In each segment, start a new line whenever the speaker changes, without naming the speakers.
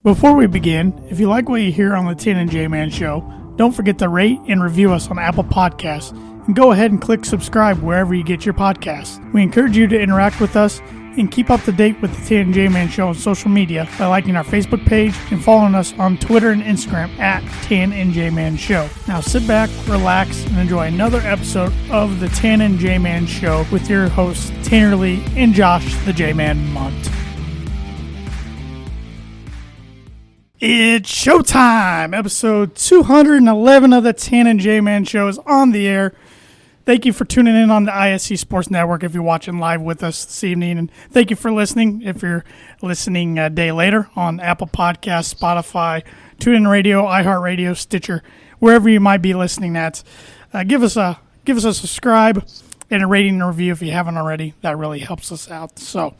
Before we begin, if you like what you hear on the Tan and J-Man Show, don't forget to rate and review us on Apple Podcasts, and go ahead and click subscribe wherever you get your podcasts. We encourage you to interact with us and keep up to date with the Tan and J-Man Show on social media by liking our Facebook page and following us on Twitter and Instagram at Tan and J-Man Show. Now sit back, relax, and enjoy another episode of the Tan and J-Man Show with your hosts Tanner Lee and Josh the J-Man Munt. It's showtime! Episode 211 of the Tan and J-Man Show is on the air. Thank you for tuning in on the ISC Sports Network if you're watching live with us this evening. And thank you for listening if you're listening a day later on Apple Podcasts, Spotify, TuneIn Radio, iHeartRadio, Stitcher, wherever you might be listening at. Give us a subscribe and a rating and review if you haven't already. That really helps us out. So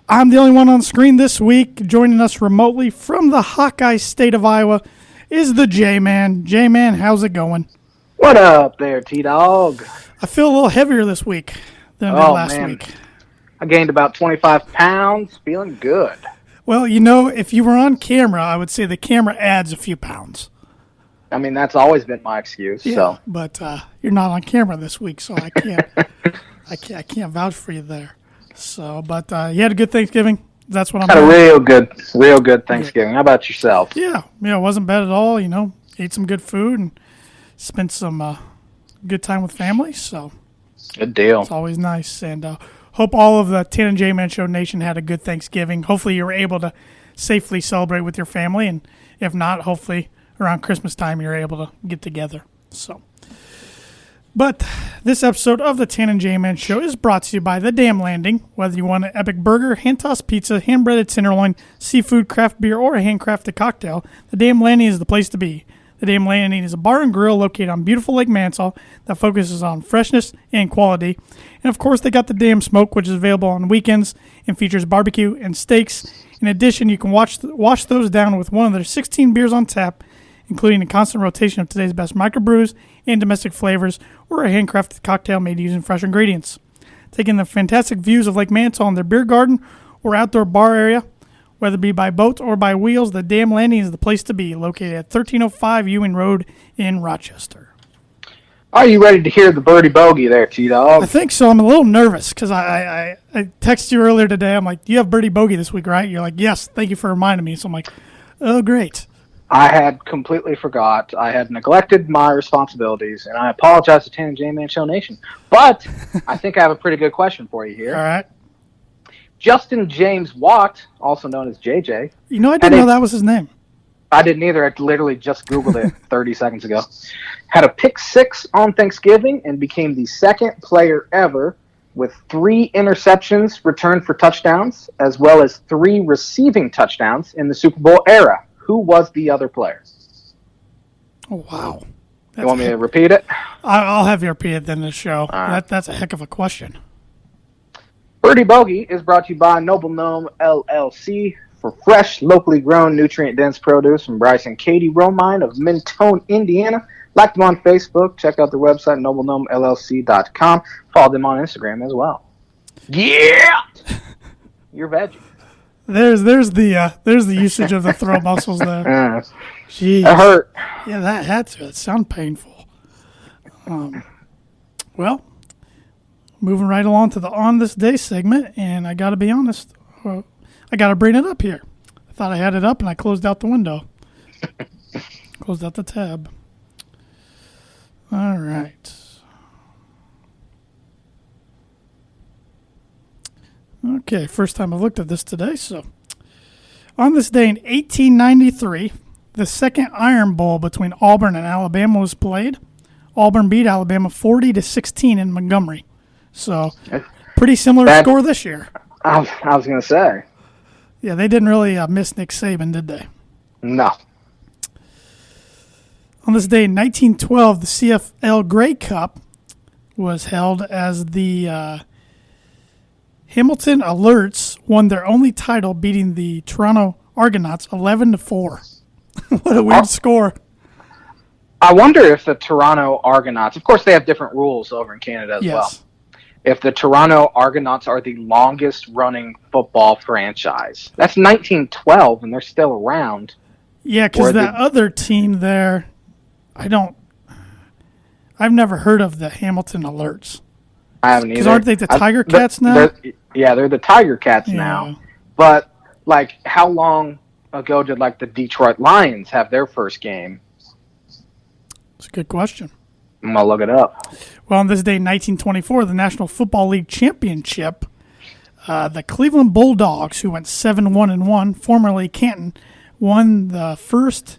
I'm the only one on screen this week. Joining us remotely from the Hawkeye state of Iowa is the J-Man. J-Man, how's it going?
What up there, T-Dog?
I feel a little heavier this week than I did last week.
I gained about 25 pounds. Feeling good.
Well, you know, if you were on camera, I would say the camera adds a few pounds.
I mean, that's always been my excuse.
Yeah,
so.
But you're not on camera this week, so I can't I can't vouch for you there. So, but you had a good Thanksgiving. That's what I'm
had a real good Thanksgiving. Yeah. How about yourself?
Yeah, it wasn't bad at all. You know, ate some good food and spent some good time with family. So,
good deal.
It's always nice. And hope all of the Tan and J-Man Show Nation had a good Thanksgiving. Hopefully, you were able to safely celebrate with your family, and if not, hopefully around Christmas time you're able to get together. So. But this episode of the Tan and J-Man Show is brought to you by The Dam Landing. Whether you want an epic burger, hand-tossed pizza, hand-breaded tenderloin, seafood, craft beer, or a handcrafted cocktail, The Dam Landing is the place to be. The Dam Landing is a bar and grill located on beautiful Lake Manitou that focuses on freshness and quality. And, of course, they got the Dam Smoke, which is available on weekends and features barbecue and steaks. In addition, you can wash those down with one of their 16 beers on tap, including a constant rotation of today's best microbrews and domestic flavors, or a handcrafted cocktail made using fresh ingredients. Taking the fantastic views of Lake Manitou on their beer garden or outdoor bar area, whether it be by boat or by wheels, the Dam Landing is the place to be, located at 1305 Ewing Road in Rochester.
Are you ready to hear the Birdie Bogey there, T-Dog?
I think so. I'm a little nervous because I texted you earlier today. I'm like, you have Birdie Bogey this week, right? You're like, yes, thank you for reminding me. So I'm like, oh, great.
I had completely forgot. I had neglected my responsibilities, and I apologize to Tan and J-Man Show Nation. But I think I have a pretty good question for you here.
All right.
Justin James Watt, also known as JJ.
You know, I didn't know that was his name.
I didn't either. I literally just Googled it 30 seconds ago. Had a pick six on Thanksgiving and became the second player ever with 3 interceptions returned for touchdowns, as well as 3 receiving touchdowns in the Super Bowl era. Who was the other player?
Oh, wow.
You want me to repeat it?
I'll have you repeat it then in the show.
Right.
That's a heck of a question.
Birdie Bogey is brought to you by Noble Gnome LLC for fresh, locally grown, nutrient-dense produce from Bryce and Katie Romine of Mentone, Indiana. Like them on Facebook. Check out their website, noblegnomellc.com. Follow them on Instagram as well. Yeah! You're veggie.
There's the usage of the throat muscles there. Jeez.
That hurt.
Yeah, that had to. It sounded painful. Well, moving right along to the On This Day segment, and I got to be honest, I got to bring it up here. I thought I had it up, and I closed out the window. Closed out the tab. All right. Okay, first time I've looked at this today. So, on this day in 1893, the second Iron Bowl between Auburn and Alabama was played. Auburn beat Alabama 40-16 in Montgomery. So, pretty similar score this year.
I was going to say.
Yeah, they didn't really miss Nick Saban, did they?
No.
On this day in 1912, the CFL Grey Cup was held as the Hamilton Alerts won their only title, beating the Toronto Argonauts 11-4. What a weird score.
I wonder if the Toronto Argonauts, of course they have different rules over in Canada as well. if the Toronto Argonauts are the longest running football franchise. That's 1912, and they're still around.
Yeah, because that other team there, I've never heard of the Hamilton Alerts.
I haven't either.
Because aren't they the Tiger Cats now?
They're the Tiger Cats now. But, like, how long ago did, like, the Detroit Lions have their first game?
That's a good question.
I'm going to look it up.
Well, on this day in 1924, the National Football League Championship, the Cleveland Bulldogs, who went 7-1-1, formerly Canton, won the first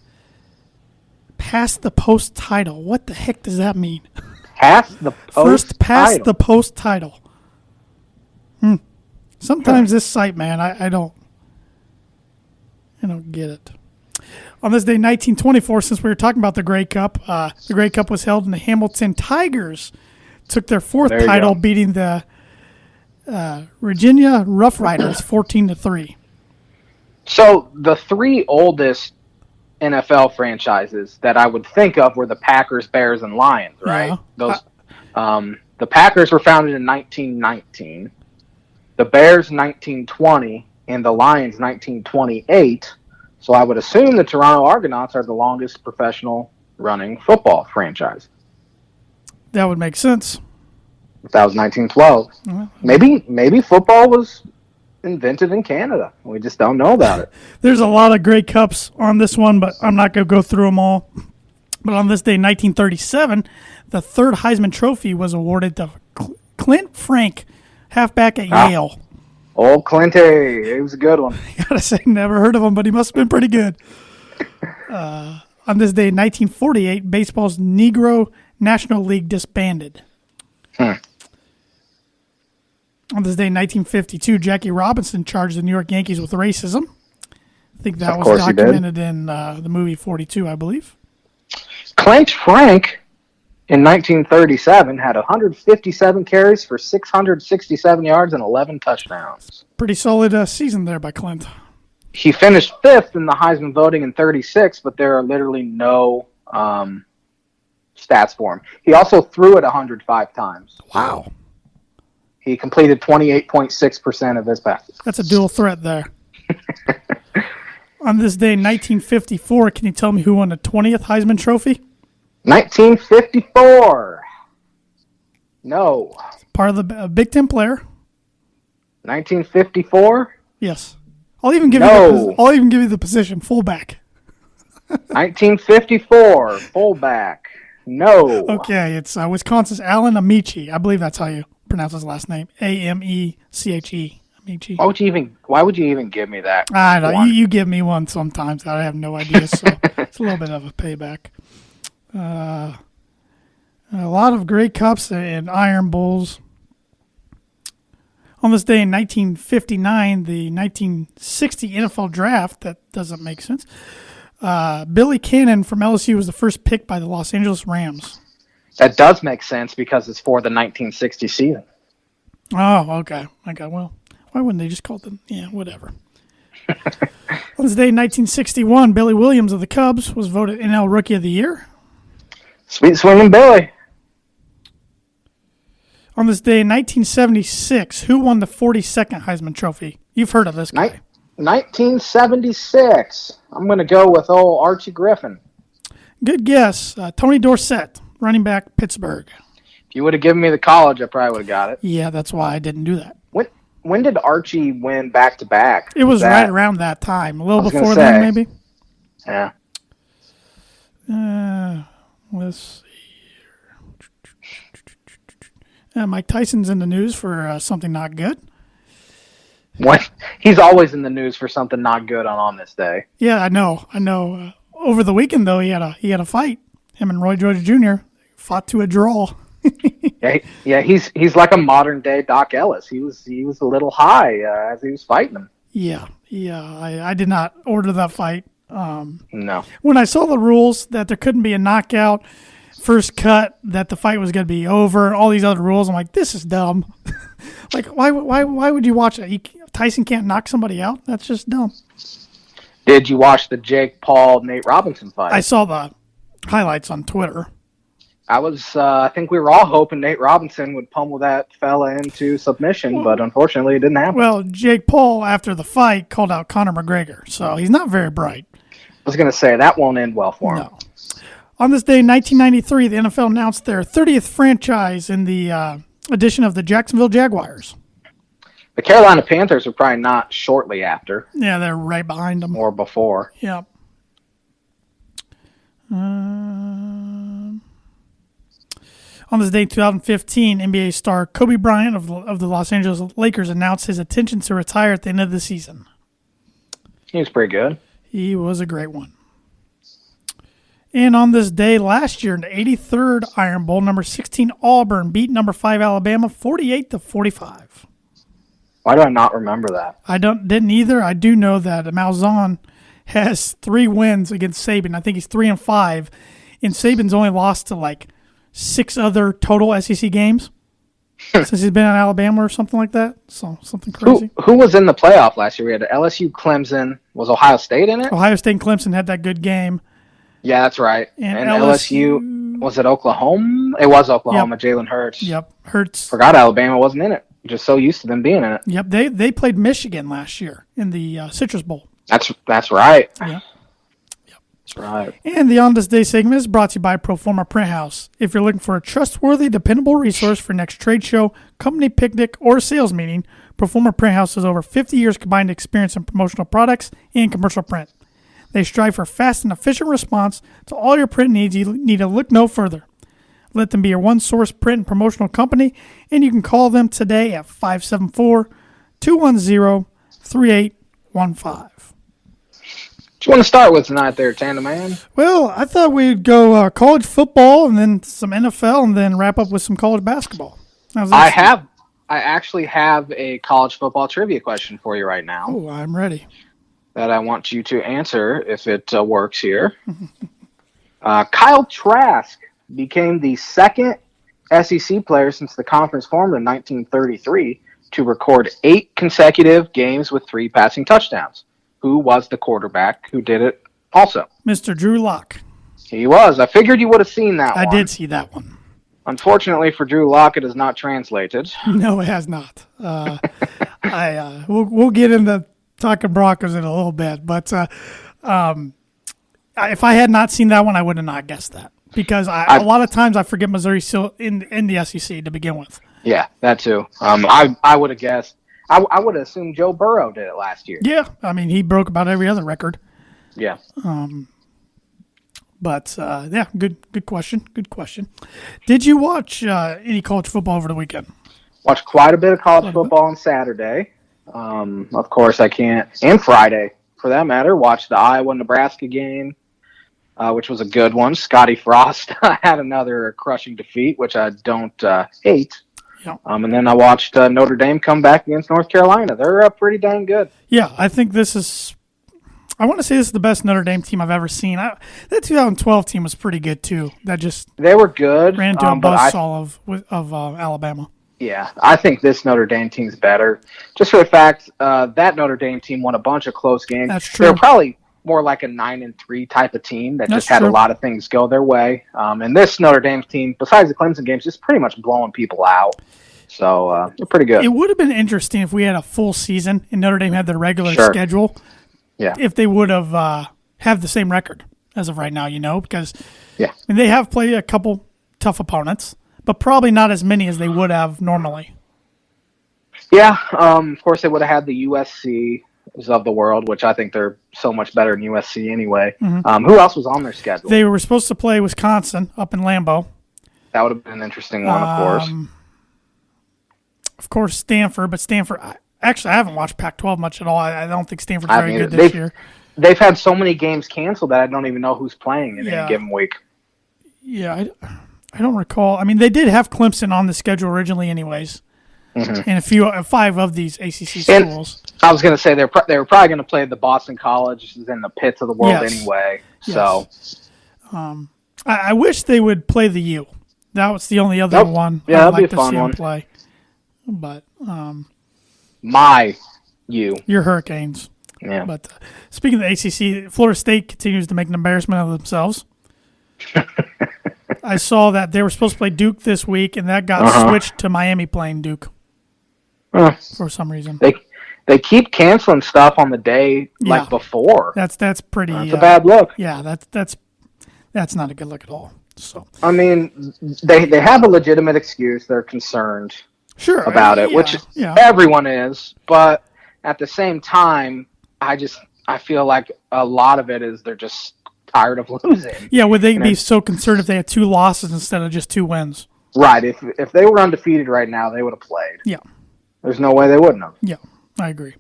past-the-post title. What the heck does that mean?
First
past the post title. Sometimes this site, man, I don't get it. On this day, 1924, since we were talking about the Grey Cup, the Grey Cup was held, and the Hamilton Tigers took their fourth title, beating the Virginia Rough Riders 14-3. So
the three oldest NFL franchises that I would think of were the Packers, Bears, and Lions, right? Yeah. The Packers were founded in 1919, the Bears 1920, and the Lions 1928. So I would assume the Toronto Argonauts are the longest professional running football franchise.
That would make sense.
That was 1912. Maybe football was invented in Canada. We just don't know about it.
There's a lot of Grey Cups on this one, but I'm not going to go through them all. But on this day, 1937, the third Heisman Trophy was awarded to Clint Frank, halfback at Yale.
Old Clinty. He was a good one.
I gotta say, never heard of him, but he must have been pretty good. On this day, 1948, baseball's Negro National League disbanded. On this day, 1952, Jackie Robinson charged the New York Yankees with racism. I think that was documented in the movie 42, I believe.
Clint Frank, in 1937, had 157 carries for 667 yards and 11 touchdowns.
Pretty solid season there by Clint.
He finished fifth in the Heisman voting in 36, but there are literally no stats for him. He also threw it 105 times.
Wow.
He completed 28.6% of his passes.
That's a dual threat there. On this day, 1954, can you tell me who won the 20th Heisman Trophy?
1954. No.
Part of the Big Ten player.
1954.
Yes. I'll even give you the position, fullback.
1954, fullback. No.
Okay, it's Wisconsin's Alan Amici. I believe that's how you pronounce his last name. Ameche. Amici.
Why would you even give me that?
I don't know. You give me one sometimes. I have no idea, so it's a little bit of a payback. A lot of Grey Cups and Iron Bowls. On this day in 1959, the 1960 NFL Draft, that doesn't make sense. Billy Cannon from LSU was the first pick by the Los Angeles Rams.
That does make sense because it's for the 1960 season.
Oh, okay. Well, why wouldn't they just call them? Yeah, whatever. On this day in 1961, Billy Williams of the Cubs was voted NL Rookie of the Year.
Sweet swinging Billy.
On this day in 1976, who won the 42nd Heisman Trophy? You've heard of this guy.
1976. I'm going to go with old Archie Griffin.
Good guess. Tony Dorsett, running back, Pittsburgh.
If you would have given me the college, I probably would have got it.
Yeah, that's why I didn't do that.
When did Archie win back-to-back?
It was right around that time. A little before then, maybe.
Yeah.
Let's see here. Mike Tyson's in the news for something not good.
What? He's always in the news for something not good on this day.
Yeah, I know. Over the weekend, though, he had a fight. Him and Roy George Jr. fought to a draw.
Yeah, he's like a modern day Doc Ellis. He was a little high as he was fighting him.
Yeah. I did not order that fight.
No.
When I saw the rules that there couldn't be a knockout, first cut, that the fight was going to be over, all these other rules, I'm like, this is dumb. Like, why would you watch it? Tyson can't knock somebody out? That's just dumb.
Did you watch the Jake Paul Nate Robinson fight?
I saw the highlights on Twitter.
I think we were all hoping Nate Robinson would pummel that fella into submission, but unfortunately it didn't happen.
Well, Jake Paul, after the fight, called out Conor McGregor, so he's not very bright.
I was going to say, that won't end well for him.
No. On this day in 1993, the NFL announced their 30th franchise in the addition of the Jacksonville Jaguars.
The Carolina Panthers were probably not shortly after.
Yeah, they're right behind them.
Or before.
Yep. On this day, 2015, NBA star Kobe Bryant of the Los Angeles Lakers announced his intention to retire at the end of the season.
He was pretty good.
He was a great one. And on this day last year, in the 83rd Iron Bowl, number 16 Auburn beat number 5 Alabama 48-45.
Why do I not remember that?
I didn't either. I do know that Malzahn has 3 wins against Saban. I think he's 3-5, and Saban's only lost to like 6 other total SEC games since he's been in Alabama or something like that. So something crazy.
Who was in the playoff last year? We had LSU, Clemson. Was Ohio State in it?
Ohio State and Clemson had that good game.
Yeah, that's right. And LSU, was it Oklahoma? It was Oklahoma, yep. Jalen Hurts.
Yep, Hurts.
Forgot Alabama wasn't in it. Just so used to them being in it.
Yep, they played Michigan last year in the Citrus Bowl.
That's right.
Yeah.
That's right.
And the On This Day segment is brought to you by Proforma Print House. If you're looking for a trustworthy, dependable resource for next trade show, company picnic, or sales meeting, Proforma Print House has over 50 years combined experience in promotional products and commercial print. They strive for fast and efficient response to all your print needs. You need to look no further. Let them be your one-source print and promotional company, and you can call them today at 574-210-3815. What
you want to start with tonight there, Tandem Man?
Well, I thought we'd go college football and then some NFL and then wrap up with some college basketball.
I actually have a college football trivia question for you right now.
Oh, I'm ready.
That I want you to answer if it works here. Kyle Trask became the second SEC player since the conference formed in 1933 to record 8 consecutive games with 3 passing touchdowns. Who was the quarterback who did it also?
Mr. Drew Lock.
He was. I figured you would have seen that one.
I did see that one.
Unfortunately for Drew Lock, it is not translated.
No, it has not. We'll get into talking Broncos in a little bit, but if I had not seen that one, I would have not guessed that because a lot of times I forget Missouri's still in the SEC to begin with. Yeah,
that too. I would have guessed. I would have assumed Joe Burrow did it last year.
Yeah, I mean he broke about every other record.
Yeah.
Yeah, good question. Good question. Did you watch any college football over the weekend?
Watched quite a bit of college football on Saturday. Of course, I can't, and Friday for that matter. Watched the Iowa-Nebraska game, which was a good one. Scotty Frost had another crushing defeat, which I don't hate.
Yeah.
And then I watched Notre Dame come back against North Carolina. They're pretty dang good.
Yeah, I think this is. I want to say this is the best Notre Dame team I've ever seen. That 2012 team was pretty good too.
They were good.
Ran into a buzzsaw of Alabama.
Yeah, I think this Notre Dame team's better. Just for the fact that Notre Dame team won a bunch of close games.
That's true.
They're probably more like a 9-3 type of team that just had a lot of things go their way. And this Notre Dame team, besides the Clemson games, just pretty much blowing people out. So they're pretty good.
It would have been interesting if we had a full season and Notre Dame had their regular schedule.
Yeah.
If they would have the same record as of right now, because they have played a couple tough opponents, but probably not as many as they would have normally.
Yeah, of course they would have had the USC of the world, which I think they're so much better than USC anyway. Mm-hmm. Who else was on their schedule?
They were supposed to play Wisconsin up in Lambeau.
That would have been an interesting one, of course.
Of course, Stanford, but Stanford. Actually, I haven't watched Pac-12 much at all. I don't think Stanford's very good this year.
They've had so many games canceled that I don't even know who's playing in any given week.
Yeah, I don't recall. I mean, they did have Clemson on the schedule originally anyways, and 5 of these ACC schools.
And I was going to say they were probably going to play the Boston colleges and the Pitts of the world anyway. So,
I wish they would play the U. That was the only other one
I'd
like
be a
to
fun
see
one.
them play. But
my U.
Your Hurricanes.
Yeah.
But speaking of the ACC, Florida State continues to make an embarrassment of themselves. I saw that they were supposed to play Duke this week, and that got switched to Miami playing Duke for some reason.
They keep canceling stuff on the day like before.
That's pretty.
That's a bad look.
Yeah, that's not a good look at all. So
I mean, they have a legitimate excuse. They're concerned about it, which everyone is. But at the same time, I feel like a lot of it is they're just tired of losing.
Yeah, would they be so concerned if they had 2 losses instead of just 2 wins?
Right. If they were undefeated right now, they would have played.
Yeah.
There's no way they wouldn't have.
Yeah, I agree.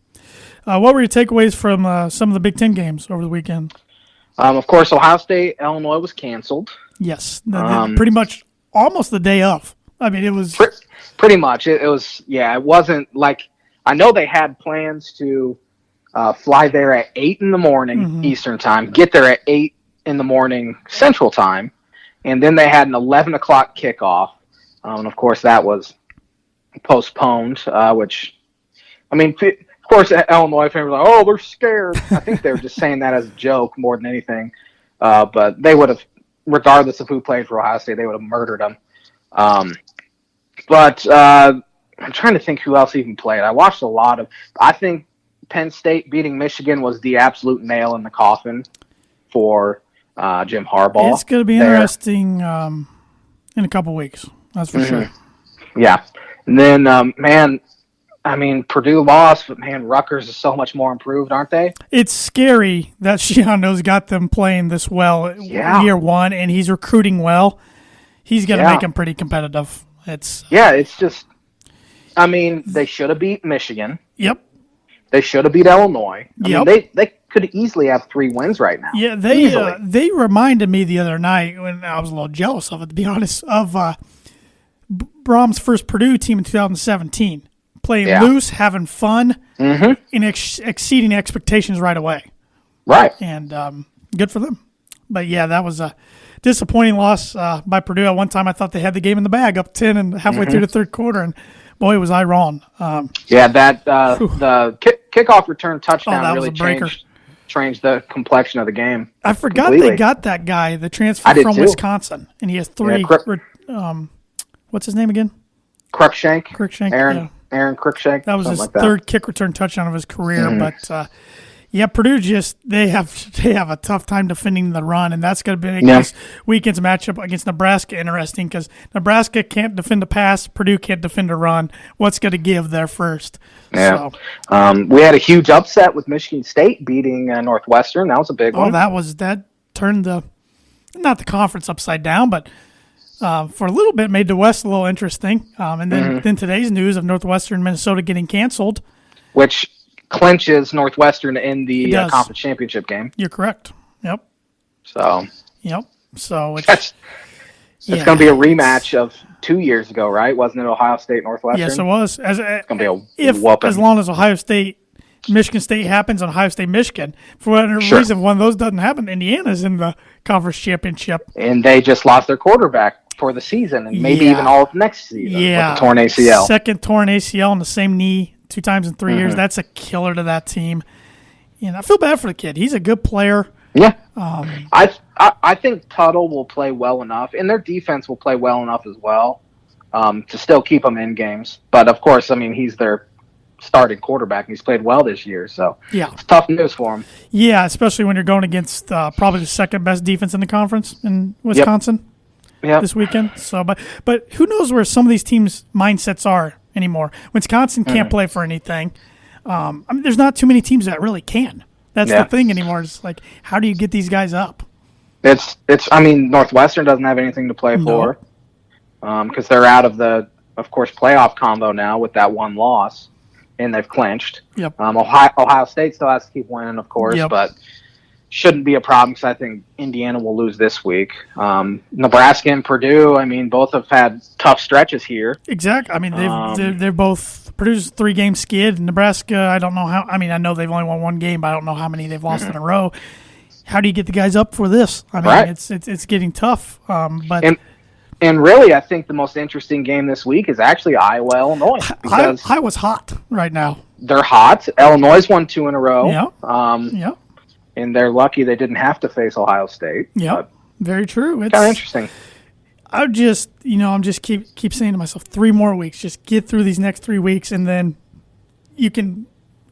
What were your takeaways from some of the Big Ten games over the weekend?
Of course, Ohio State, Illinois was canceled.
Yes, pretty much almost the day of. I mean, it was
pretty much. It was. Yeah, it wasn't like I know they had plans to fly there at 8 in the morning Eastern time, get there at 8 in the morning Central time, and then they had an 11 o'clock kickoff. And of course, that was postponed. Which, I mean, of course, Illinois fans were like, "Oh, they're scared." I think they were just saying that as a joke more than anything. But they would have, regardless of who played for Ohio State, they would have murdered them. But I'm trying to think who else even played. I watched a lot of. I think Penn State beating Michigan was the absolute nail in the coffin for Jim Harbaugh.
It's going to be interesting in a couple weeks. That's for sure.
Yeah. And then, man, I mean, Purdue lost, but, man, Rutgers is so much more improved, aren't they?
It's scary that Shiano's got them playing this well year one, and he's recruiting well. He's going to make them pretty competitive. It's
just – I mean, they should have beat Michigan.
Yep.
They should have beat Illinois. I mean, they could easily have 3 wins right now.
Yeah, they reminded me the other night, when I was a little jealous of it, to be honest, of Brom's first Purdue team in 2017. Playing loose, having fun, and exceeding expectations right away.
Right.
And good for them. But, yeah, that was a disappointing loss by Purdue. At one time, I thought they had the game in the bag, up 10 and halfway through the third quarter, and boy, was I wrong.
The kickoff return touchdown really changed the complexion of the game.
I forgot they got that guy, the transfer from Wisconsin, and he has 3. What's his name again?
Cruikshank. Aaron Cruikshank.
That was his third kick return touchdown of his career. But Purdue they have a tough time defending the run, and that's going to be this weekend's matchup against Nebraska interesting because Nebraska can't defend the pass, Purdue can't defend the run. What's going to give there first?
Yeah. So. We had a huge upset with Michigan State beating Northwestern. That was a big one.
That turned not the conference upside down, but for a little bit made the West a little interesting. And then today's news of Northwestern Minnesota getting canceled,
which clinches Northwestern in the conference championship game.
You're correct. Yep.
So
it's
going to be a rematch of 2 years ago, right? Wasn't it Ohio State Northwestern?
Yes, it was.
It's going to be a whooping.
As long as Michigan State happens on Ohio State Michigan. For whatever reason, when those doesn't happen, Indiana's in the conference championship.
And they just lost their quarterback for the season and maybe even all of next season with the torn ACL.
Second torn ACL on the same knee 2 times in 3 years. That's a killer to that team. And I feel bad for the kid. He's a good player.
Yeah. I think Tuttle will play well enough, and their defense will play well enough as well to still keep them in games. But, of course, I mean, he's their starting quarterback, and he's played well this year. So it's tough news for him. Yeah, especially when you're going against probably the second-best defense in the conference in Wisconsin this weekend. So, but who knows where some of these teams' mindsets are anymore. Wisconsin can't play for anything. I mean, there's not too many teams that really can. That's the thing anymore. It's like, how do you get these guys up? I mean, Northwestern doesn't have anything to play for because they're out of the, of course, playoff combo now with that one loss, and they've clinched.
Yep.
Ohio State still has to keep winning, of course, but shouldn't be a problem because I think Indiana will lose this week. Nebraska and Purdue, I mean, both have had tough stretches here.
Exactly. I mean, they're both – Purdue's 3-game skid. Nebraska, I don't know how – I mean, I know they've only won 1 game, but I don't know how many they've lost in a row. How do you get the guys up for this? I mean, it's getting tough. But
and really, I think the most interesting game this week is actually Iowa-Illinois. Because
Iowa's hot right now.
They're hot. Illinois won 2 in a row.
Yeah.
And they're lucky they didn't have to face Ohio State.
Yeah, very true. It's
kind of interesting.
I'm just keep saying to myself, 3 more weeks. Just get through these next 3 weeks, and then you can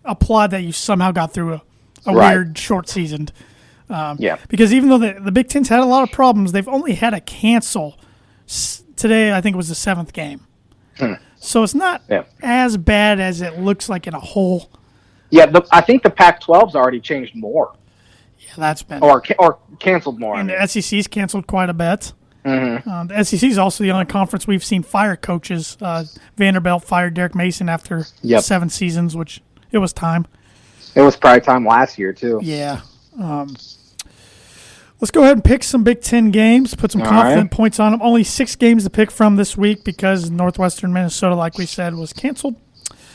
applaud that you somehow got through a weird short season. Because even though the Big Ten's had a lot of problems, they've only had to cancel. Today, I think it was the 7th game. So it's not as bad as it looks like in a whole.
Yeah, I think the Pac-12's already changed more.
Yeah, that's been
or canceled more.
And the SEC's canceled quite a bit. The SEC is also the only conference we've seen fire coaches. Vanderbilt fired Derek Mason after 7 seasons, which it was time.
It was probably time last year too.
Yeah. Let's go ahead and pick some Big Ten games, put some confident points on them. Only 6 games to pick from this week because Northwestern Minnesota, like we said, was canceled.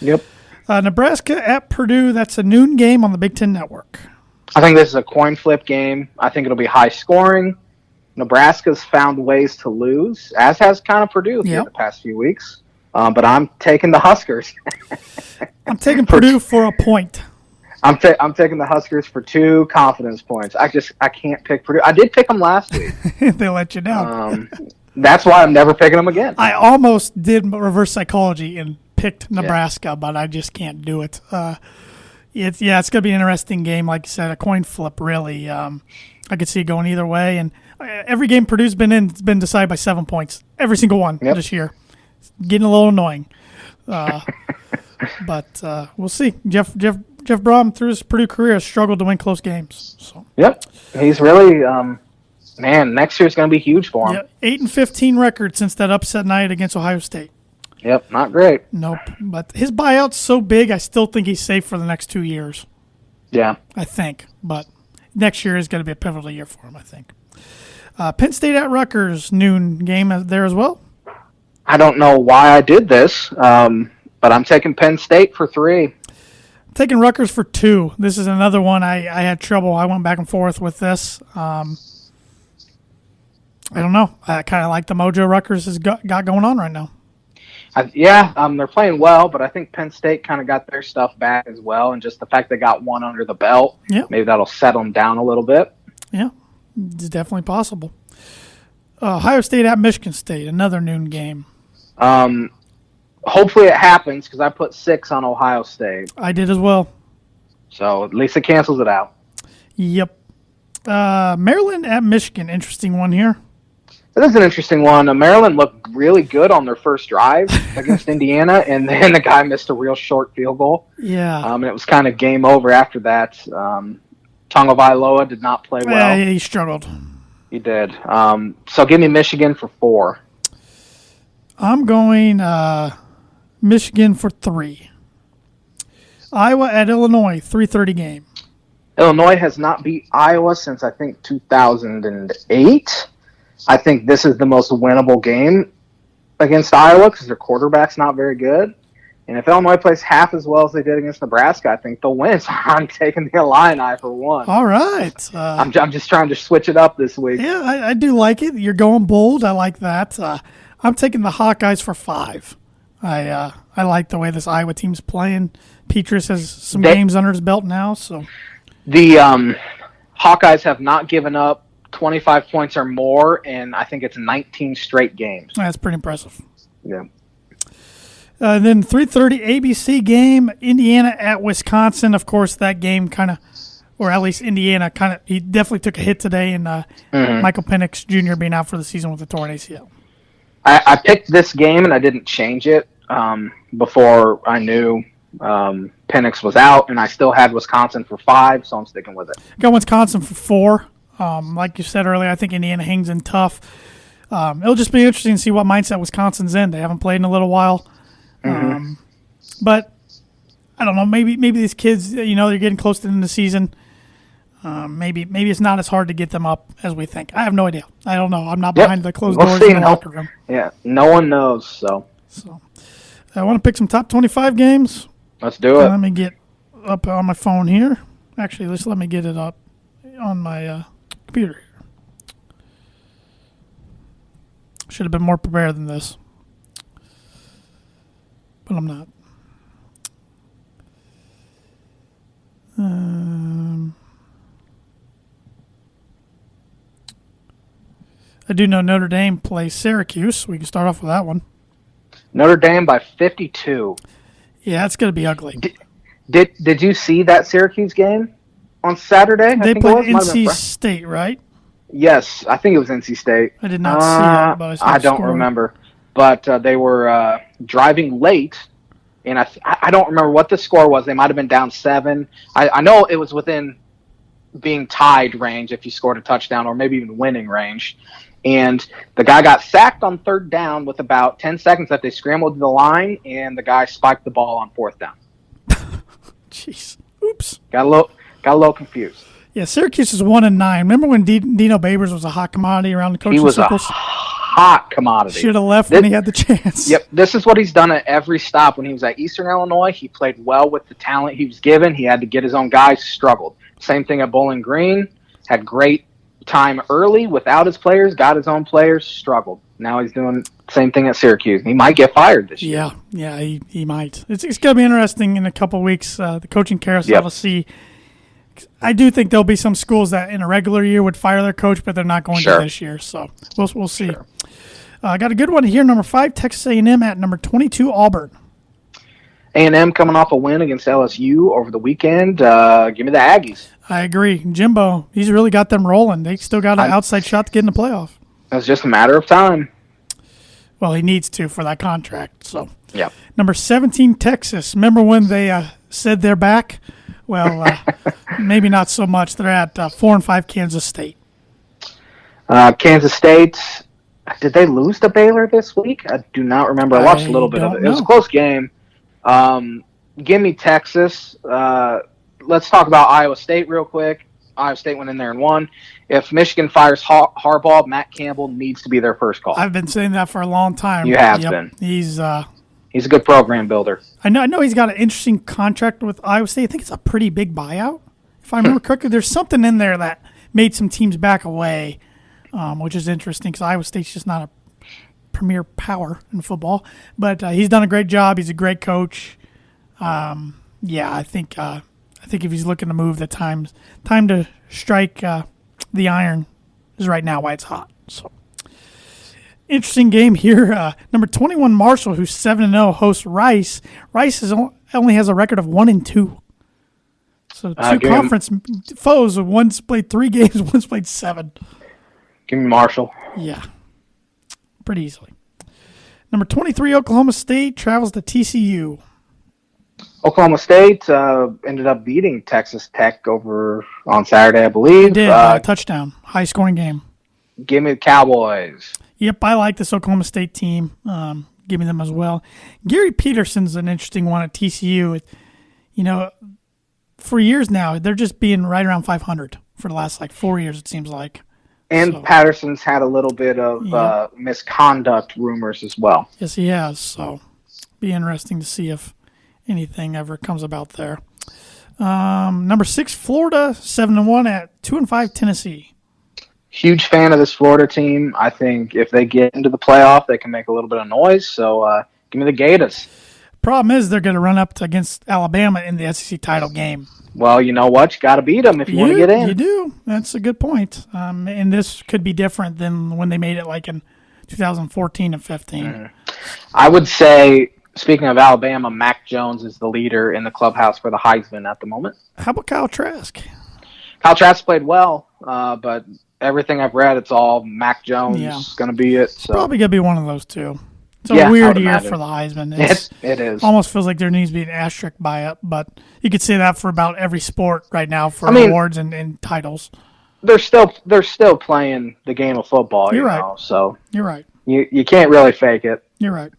Yep.
Nebraska at Purdue, that's a noon game on the Big Ten Network.
I think this is a coin flip game. I think it'll be high scoring. Nebraska's found ways to lose, as has kind of Purdue in the past few weeks. But I'm taking the Huskers.
I'm taking Purdue for a point.
I'm taking the Huskers for 2 confidence points. I can't pick Purdue. I did pick them last week.
They let you down.
That's why I'm never picking them again.
I almost did reverse psychology and picked Nebraska, but I just can't do it. It's going to be an interesting game. Like you said, a coin flip, really. I could see it going either way. And every game Purdue's been in, it's been decided by 7 points. Every single one this year. It's getting a little annoying. But we'll see. Jeff Brom, through his Purdue career, has struggled to win close games. So.
Yep. He's really, next year's going to be huge for him.
8-15 record since that upset night against Ohio State.
Yep, not great.
Nope. But his buyout's so big, I still think he's safe for the next 2 years.
Yeah.
I think. But next year is going to be a pivotal year for him, I think. Penn State at Rutgers, noon game there as well.
I don't know why I did this, but I'm taking Penn State for 3.
I'm taking Rutgers for 2. This is another one I had trouble. I went back and forth with this. I don't know. I kind of like the mojo Rutgers has got going on right now.
They're playing well, but I think Penn State kind of got their stuff back as well, and just the fact they got one under the belt, maybe that'll settle them down a little bit.
Yeah, it's definitely possible. Ohio State at Michigan State, another noon game.
Hopefully it happens because I put 6 on Ohio State.
I did as well.
So at least it cancels it out.
Yep. Maryland at Michigan, interesting one here.
It is an interesting one. Maryland looked really good on their first drive against Indiana, and then the guy missed a real short field goal.
Yeah.
And it was kind of game over after that. Tagovailoa did not play well.
Yeah, he struggled.
He did. So give me Michigan for 4.
I'm going Michigan for 3. Iowa at Illinois, 3:30 game.
Illinois has not beat Iowa since, I think, 2008. I think this is the most winnable game against Iowa because their quarterback's not very good. And if Illinois plays half as well as they did against Nebraska, I think they'll win. So I'm taking the Illini for 1.
All right.
I'm just trying to switch it up this week.
Yeah, I do like it. You're going bold. I like that. I'm taking the Hawkeyes for 5. I like the way this Iowa team's playing. Petrus has some games under his belt now. So
the Hawkeyes have not given up 25 points or more, and I think it's 19 straight games.
That's pretty impressive.
Yeah.
Then 3:30 ABC game, Indiana at Wisconsin. Of course, that game or at least Indiana he definitely took a hit today, and Michael Penix Jr. being out for the season with a torn ACL.
I picked this game, and I didn't change it before I knew Penix was out, and I still had Wisconsin for 5, so I'm sticking with it.
Got Wisconsin for 4. Like you said earlier, I think Indiana hangs in tough. It'll just be interesting to see what mindset Wisconsin's in. They haven't played in a little while. But I don't know. Maybe these kids, they're getting close to the end of the season. Maybe it's not as hard to get them up as we think. I have no idea. I don't know. I'm not behind the closed doors in the locker room.
Yeah, no one knows. So
I want to pick some top 25 games.
Let's do it.
Let me get up on my phone here. Actually, let me get it up on my computer here. Should have been more prepared than this. But I'm not. I do know Notre Dame plays Syracuse. We can start off with that one.
Notre Dame by 52.
Yeah, it's going to be ugly.
Did you see that Syracuse game on Saturday?
They played NC State, right?
Yes, I think it was NC State.
I did not see it, but
I don't remember. But they were driving late, and I don't remember what the score was. They might have been down 7. I know it was within being tied range if you scored a touchdown, or maybe even winning range. And the guy got sacked on 3rd down with about 10 seconds left. They scrambled to the line, and the guy spiked the ball on 4th down.
Jeez. Oops.
Got a little confused.
Yeah, Syracuse is 1-9. Remember when Dino Babers was a hot commodity around the coaching circles?
He was a hot commodity.
Should have left when he had the chance.
Yep, this is what he's done at every stop. When he was at Eastern Illinois, he played well with the talent he was given. He had to get his own guys, struggled. Same thing at Bowling Green. Had great time early without his players, got his own players, struggled. Now he's doing the same thing at Syracuse. He might get fired this year.
Yeah, he might. It's going to be interesting in a couple of weeks, the coaching carousel to see. I do think there'll be some schools that in a regular year would fire their coach, but they're not going to this year. So we'll see. Sure. I got a good one here. Number 5, Texas A&M at number 22, Auburn.
A&M coming off a win against LSU over the weekend. Give me the Aggies.
I agree. Jimbo, he's really got them rolling. They still got an outside shot to get in the playoff.
It's just a matter of time.
Well, he needs to for that contract. So,
yeah.
Number 17, Texas. Remember when they said they're back? Well, maybe not so much. They're at 4-5 Kansas State.
Kansas State, did they lose to Baylor this week? I do not remember. I watched a little bit of it. It was a close game. Give me Texas. Let's talk about Iowa State real quick. Iowa State went in there and won. If Michigan fires Harbaugh, Matt Campbell needs to be their first call.
I've been saying that for a long time.
You have been.
He's a
good program builder.
I know he's got an interesting contract with Iowa State. I think it's a pretty big buyout. If I remember correctly, there's something in there that made some teams back away, which is interesting because Iowa State's just not a premier power in football. But he's done a great job. He's a great coach. I think if he's looking to move, the time to strike the iron is right now while it's hot. So, interesting game here. Number 21, Marshall, who's 7-0, hosts Rice. Rice only has a record of 1-2. So two conference foes. One's played 3 games, one's played 7.
Give me Marshall.
Yeah, pretty easily. Number 23, Oklahoma State travels to TCU.
Oklahoma State ended up beating Texas Tech over on Saturday, I believe.
They did, touchdown, high-scoring game.
Give me the Cowboys.
Yep, I like this Oklahoma State team. Give me them as well. Gary Peterson's an interesting one at TCU. For years now, they're just being right around 500 for the last 4 years, it seems like.
And Patterson's had a little bit of misconduct rumors as well.
Yes, he has. So, be interesting to see if anything ever comes about there. Number 6, Florida, 7-1 at 2-5 Tennessee.
Huge fan of this Florida team. I think if they get into the playoff, they can make a little bit of noise. So give me the Gators.
Problem is they're going to run up against Alabama in the SEC title game.
Well, you know what? You got to beat them if you want to get in.
You do. That's a good point. And this could be different than when they made it in 2014 and 15. Mm-hmm.
I would say, speaking of Alabama, Mac Jones is the leader in the clubhouse for the Heisman at the moment.
How about Kyle Trask?
Kyle Trask played well, but everything I've read, it's all Mac Jones going to be it. So.
Probably going to be one of those two. It's a weird year for the Heisman.
It is.
Almost feels like there needs to be an asterisk by it, but you could say that for about every sport right now for awards and titles.
They're still playing the game of football.
You're right.
So
you're right.
You can't really fake it.
You're right.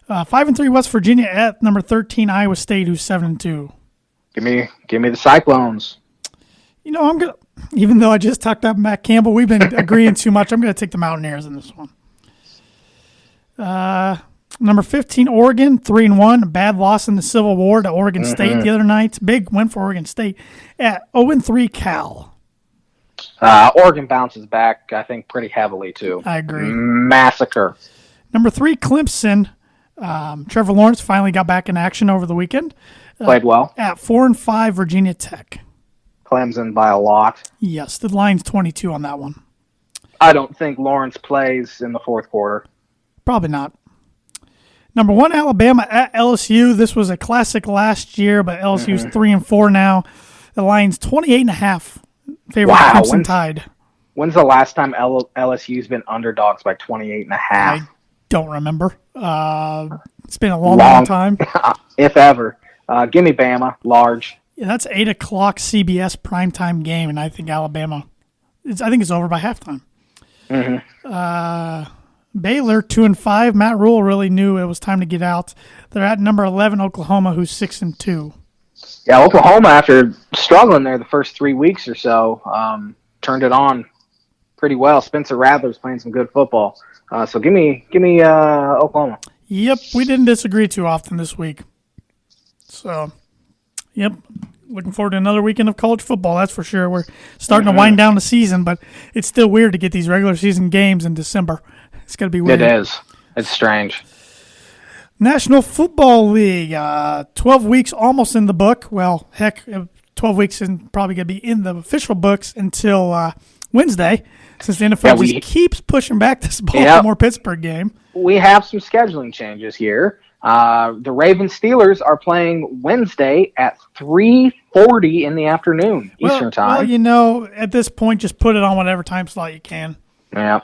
5-3 West Virginia at number 13 Iowa State, who's 7-2.
Give me the Cyclones.
I'm gonna. Even though I just talked about Matt Campbell, we've been agreeing too much. I'm gonna take the Mountaineers in this one. Number 15 Oregon, 3-1. Bad loss in the Civil War to Oregon State the other night. Big win for Oregon State. At 0-3 Cal.
Oregon bounces back, I think, pretty heavily too.
I agree.
Massacre.
Number 3 Clemson. Trevor Lawrence finally got back in action over the weekend.
Played well.
At 4-5 Virginia Tech.
Clemson by a lot.
Yes, the line's 22 on that one.
I don't think Lawrence plays in the fourth quarter.
Probably not. Number 1, Alabama at LSU. This was a classic last year, but LSU's 3-4 now. The line's 28.5. Favorite Crimson Tide.
When's the last time LSU's been underdogs by 28.5?
I don't remember. It's been a long time.
If ever. Give me Bama, large.
Yeah, that's 8 o'clock CBS primetime game, and I think Alabama. I think it's over by halftime. Baylor 2-5. Matt Rule really knew it was time to get out. They're at number 11 Oklahoma, who's 6-2.
Yeah, Oklahoma, after struggling there the first 3 weeks or so, turned it on pretty well. Spencer Rattler's playing some good football. So give me Oklahoma.
Yep, we didn't disagree too often this week. So, yep, looking forward to another weekend of college football, that's for sure. We're starting to wind down the season, but it's still weird to get these regular season games in December. It's going to be weird.
It is. It's strange.
National Football League, 12 weeks almost in the book. Well, heck, 12 weeks isn't probably going to be in the official books until Wednesday, since the NFL just keeps pushing back this Baltimore-Pittsburgh game. We
have some scheduling changes here. The Ravens-Steelers are playing Wednesday at 3:40 in the afternoon Eastern time.
Well, at this point, just put it on whatever time slot you can.
Yeah.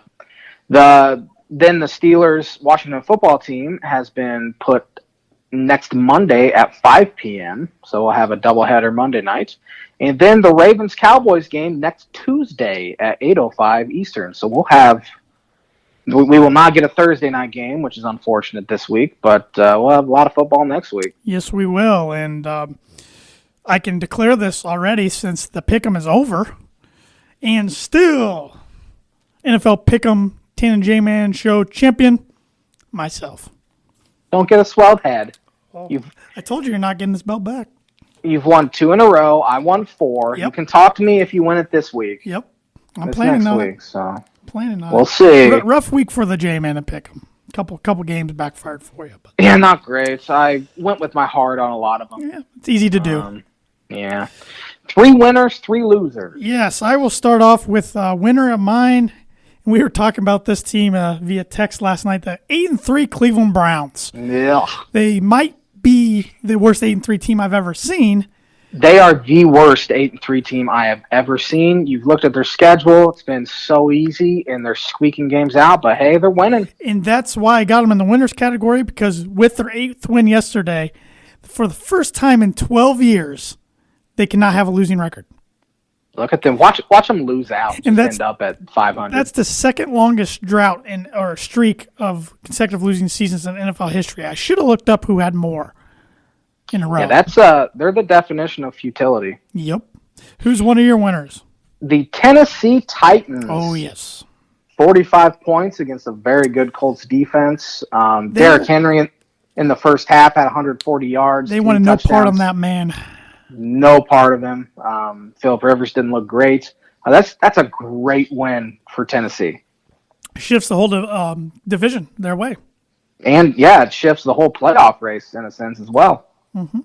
Then the Steelers Washington football team has been put next Monday at 5 p.m., so we'll have a doubleheader Monday night. And then the Ravens-Cowboys game next Tuesday at 8:05 Eastern. So we will not get a Thursday night game, which is unfortunate this week, but we'll have a lot of football next week.
Yes, we will. And I can declare this already since the Pick'em is over. And still, NFL Pick'em Tan and J-Man Show champion, myself.
Don't get a swelled head.
Well, I told you you're not getting this belt back.
You've won 2 in a row. I won 4. Yep. You can talk to me if you win it this week.
Yep. I'm planning on
it. So.
Planning on
We'll see.
Rough week for the J-Man and Pick'em. Couple games backfired for you. But.
Yeah, not great. I went with my heart on a lot of them.
Yeah, it's easy to do.
Yeah. 3 winners, 3 losers.
Yes, I will start off with a winner of mine. We were talking about this team via text last night, the 8-3 Cleveland Browns.
Yeah.
They might be the worst 8-3 team I've ever seen.
They are the worst 8-3 team I have ever seen. You've looked at their schedule. It's been so easy, and they're squeaking games out. But, hey, they're winning.
And that's why I got them in the winners category, because with their 8th win yesterday, for the first time in 12 years, they cannot have a losing record.
Look at them. Watch them lose out and end up at 500.
That's the second longest drought or streak of consecutive losing seasons in NFL history. I should have looked up who had more in a row.
Yeah, they're the definition of futility.
Yep. Who's one of your winners?
The Tennessee Titans.
Oh, yes.
45 points against a very good Colts defense. Derrick Henry in the first half had 140 yards.
They wanted no part on that man.
No part of him. Phillip Rivers didn't look great. That's a great win for Tennessee.
Shifts the whole division their way.
And, yeah, it shifts the whole playoff race in a sense as well.
Mm-hmm.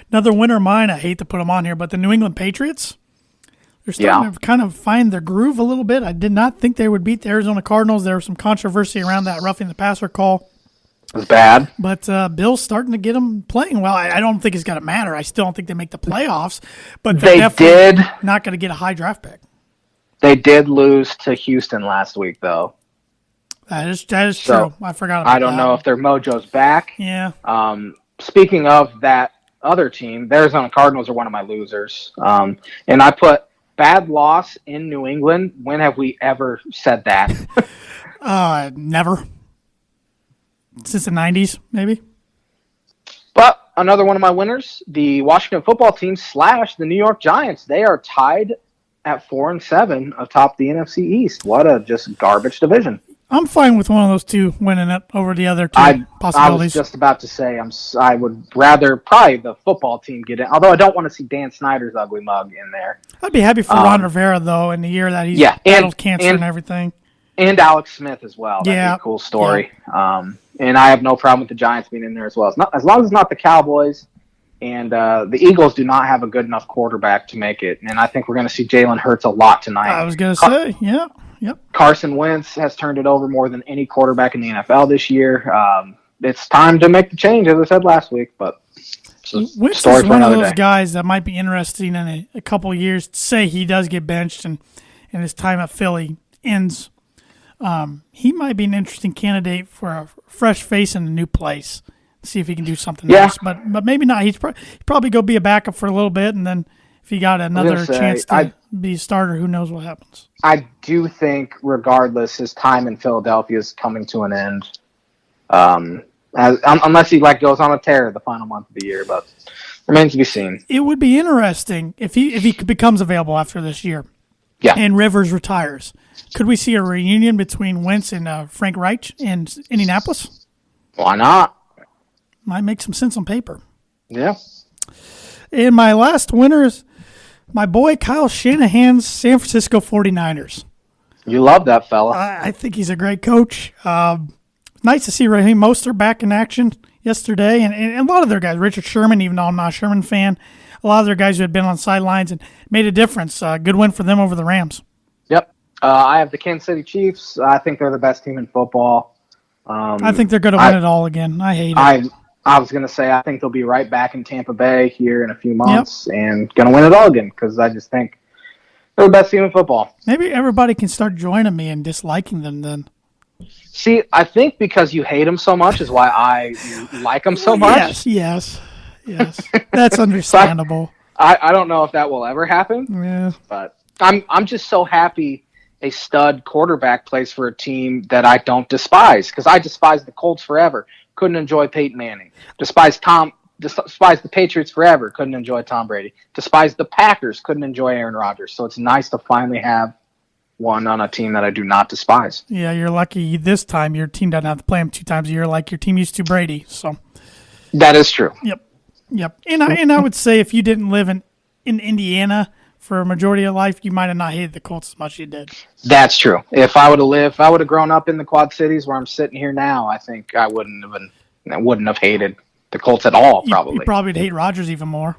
Another winner of mine, I hate to put them on here, but the New England Patriots, they're starting to kind of find their groove a little bit. I did not think they would beat the Arizona Cardinals. There was some controversy around that roughing the passer call.
It was bad.
But Bill's starting to get them playing well. I don't think it's going to matter. I still don't think they make the playoffs. But they're definitely not going to get a high draft pick.
They did lose to Houston last week, though.
That is true. I forgot about that.
I don't know if their mojo's back.
Yeah.
Speaking of that other team, the Arizona Cardinals are one of my losers. And I put bad loss in New England. When have we ever said that?
Never. Since the 90s, maybe.
But another one of my winners, the Washington football team / the New York Giants. They are tied at 4-7 atop the NFC East. What a just garbage division.
I'm fine with one of those two winning it over the other two possibilities.
I was just about to say I would rather probably the football team get in, although I don't want to see Dan Snyder's ugly mug in there.
I'd be happy for Ron Rivera, though, in the year that he's battled cancer and everything.
And Alex Smith as well. That'd be a cool story. Yeah. And I have no problem with the Giants being in there as well. As long as it's not the Cowboys And the Eagles do not have a good enough quarterback to make it. And I think we're going to see Jalen Hurts a lot tonight.
I was going to say, yeah. Yep.
Carson Wentz has turned it over more than any quarterback in the NFL this year. It's time to make the change, as I said last week. But
Wentz is one of those guys that might be interesting in a couple of years. Say he does get benched and his time at Philly ends. He might be an interesting candidate for a fresh face in a new place. See if he can do something else. But maybe not. He'd probably go be a backup for a little bit, and then if he got another chance to be a starter, who knows what happens.
I do think, regardless, his time in Philadelphia is coming to an end. Unless he goes on a tear the final month of the year, but remains to be seen.
It would be interesting if he becomes available after this year.
Yeah.
And Rivers retires. Could we see a reunion between Wentz and Frank Reich in Indianapolis?
Why not?
Might make some sense on paper.
Yeah.
And my last winner is my boy Kyle Shanahan's San Francisco 49ers.
You love that fella.
I think he's a great coach. Nice to see Raheem Mostert back in action yesterday. And a lot of their guys, Richard Sherman, even though I'm not a Sherman fan, a lot of their guys who had been on sidelines and made a difference. Good win for them over the Rams.
Yep. I have the Kansas City Chiefs. I think they're the best team in football.
I think they're going to win it all again. I hate it.
I was going to say I think they'll be right back in Tampa Bay here in a few months and going to win it all again because I just think they're the best team in football.
Maybe everybody can start joining me and disliking them then.
See, I think because you hate them so much is why I like them so much.
Yes. That's understandable.
I don't know if that will ever happen.
Yeah.
But I'm just so happy a stud quarterback plays for a team that I don't despise because I despised the Colts forever. Couldn't enjoy Peyton Manning. Despised the Patriots forever. Couldn't enjoy Tom Brady. Despised the Packers. Couldn't enjoy Aaron Rodgers. So it's nice to finally have one on a team that I do not despise.
Yeah, you're lucky this time your team doesn't have to play him 2 times a year like your team used to Brady. So
that is true.
Yep. And I would say if you didn't live in Indiana for a majority of life, you might have not hated the Colts as much as you did.
That's true. If I would have grown up in the Quad Cities where I'm sitting here now, I think I wouldn't have hated the Colts at all. Probably.
You probably would hate Rodgers even more.